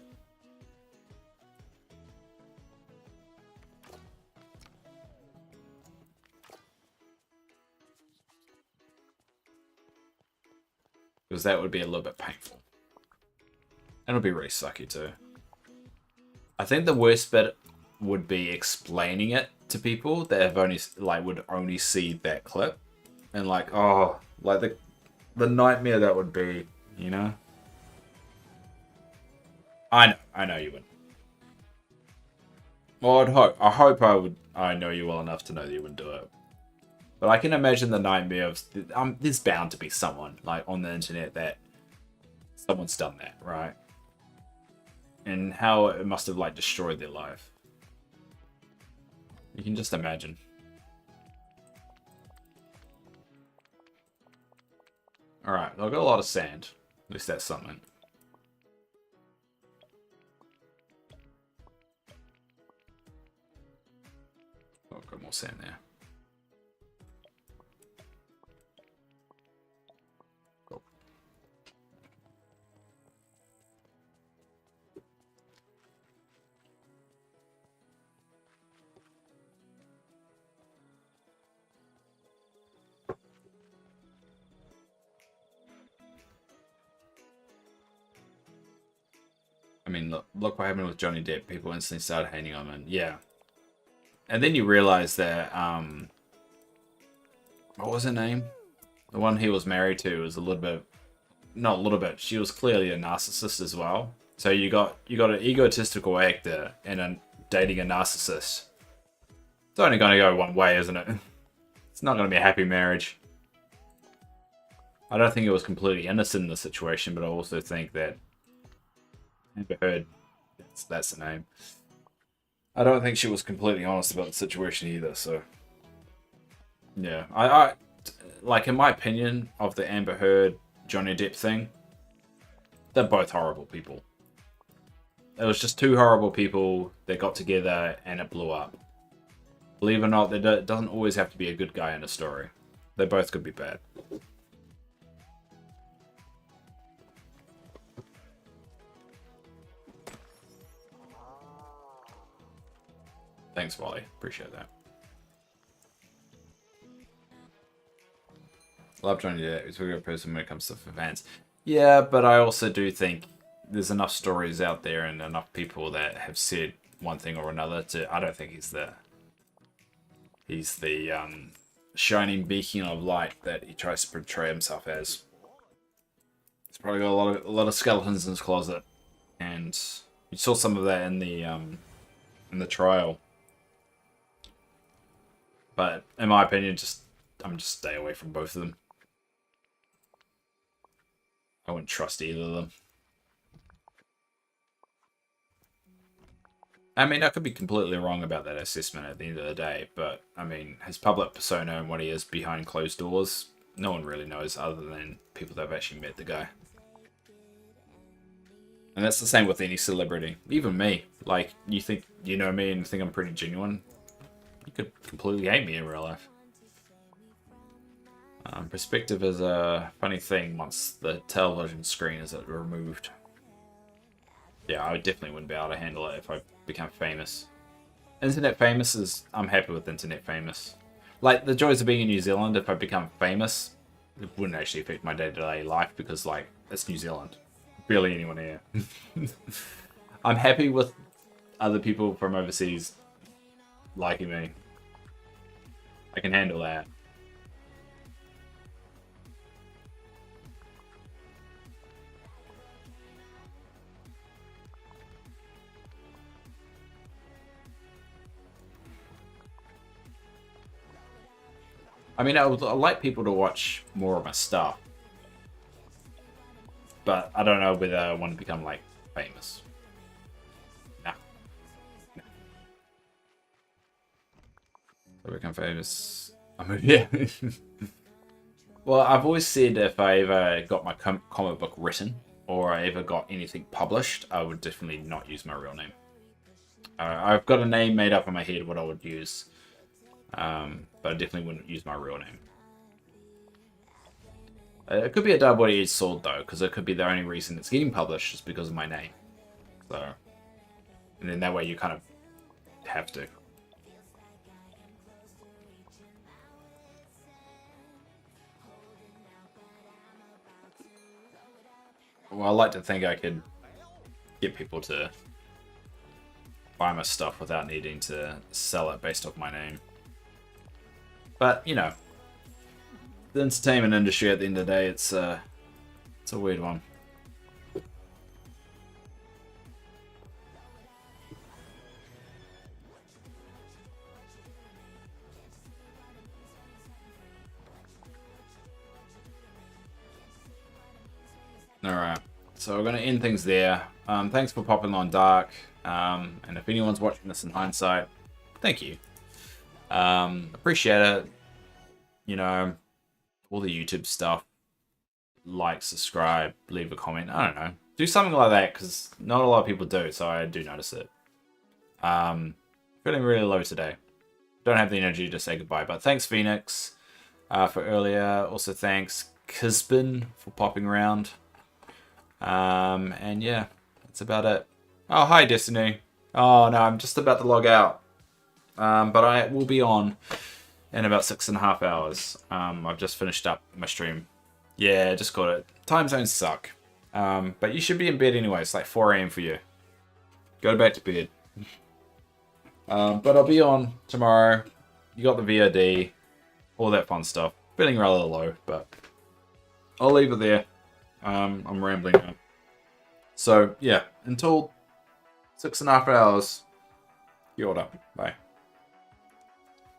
Because that would be a little bit painful. And it'll be really sucky too. I think the worst bit would be explaining it to people that have only, like, would only see that clip. And like, oh, like the nightmare that would be, you know? I know you would. Well, I hope I know you well enough to know that you wouldn't do it. But I can imagine the nightmare of, there's bound to be someone, like, on the internet that someone's done that, right? And how it must have, like, destroyed their life. You can just imagine. Alright, I've got a lot of sand. At least that's something. Oh, I've got more sand there. Cool. I mean, look what happened with Johnny Depp. People instantly started hating on him. Yeah. And then you realize that, what was her name? The one he was married to was a little bit, not a little bit, she was clearly a narcissist as well. So you got an egotistical actor and dating a narcissist. It's only going to go one way, isn't it? It's not going to be a happy marriage. I don't think it was completely innocent in the situation, but I also think that Amber Heard, that's the name. I don't think she was completely honest about the situation either, so yeah. I like, in my opinion of the Amber Heard Johnny Depp thing, they're both horrible people. It was just two horrible people that got together and it blew up. Believe it or not, there doesn't always have to be a good guy in a story. They both could be bad. Thanks, Wally. Appreciate that. Love Johnny Depp. He's a good person when it comes to fans. Yeah, but I also do think there's enough stories out there and enough people that have said one thing or another to. I don't think he's the shining beacon of light that he tries to portray himself as. He's probably got a lot of skeletons in his closet, and you saw some of that in the trial. But in my opinion, I'm just stay away from both of them. I wouldn't trust either of them. I mean, I could be completely wrong about that assessment at the end of the day, but I mean, his public persona and what he is behind closed doors, no one really knows other than people that have actually met the guy. And that's the same with any celebrity, even me. Like, you think you know me and think I'm pretty genuine, you could completely hate me in real life. Perspective is a funny thing once the television screen is removed. Yeah, I definitely wouldn't be able to handle it if I become famous. Internet famous is... I'm happy with internet famous. Like, the joys of being in New Zealand, if I become famous, it wouldn't actually affect my day-to-day life because, like, it's New Zealand. Barely anyone here. I'm happy with other people from overseas liking me. I can handle that. I mean, I like people to watch more of my stuff. But I don't know whether I want to become, like, famous. Nah. To become famous... I mean, yeah. Well, I've always said if I ever got my comic book written, or I ever got anything published, I would definitely not use my real name. I've got a name made up in my head what I would use. But I definitely wouldn't use my real name. It could be a double-edged sword though, because it could be the only reason it's getting published is because of my name. So, and then that way you kind of have to. Well, I like to think I could get people to buy my stuff without needing to sell it based off my name. But, you know, the entertainment industry at the end of the day, it's a weird one. Alright, so we're going to end things there. Thanks for popping on Dark. And if anyone's watching this in hindsight, thank you. Appreciate it. You know, all the YouTube stuff. Like, subscribe, leave a comment. I don't know. Do something like that, because not a lot of people do, so I do notice it. Feeling really low today. Don't have the energy to say goodbye, but thanks, Phoenix, for earlier. Also, thanks, Kisbin, for popping around. And yeah, that's about it. Oh, hi, Destiny. Oh, no, I'm just about to log out. But I will be on in about 6.5 hours. I've just finished up my stream. Yeah, just got it. Time zones suck. But you should be in bed anyway. It's like 4 AM for you. Go back to bed. But I'll be on tomorrow. You got the VOD. All that fun stuff. Feeling rather low, but I'll leave it there. I'm rambling now. So, yeah. Until 6.5 hours. Kia ora. Bye.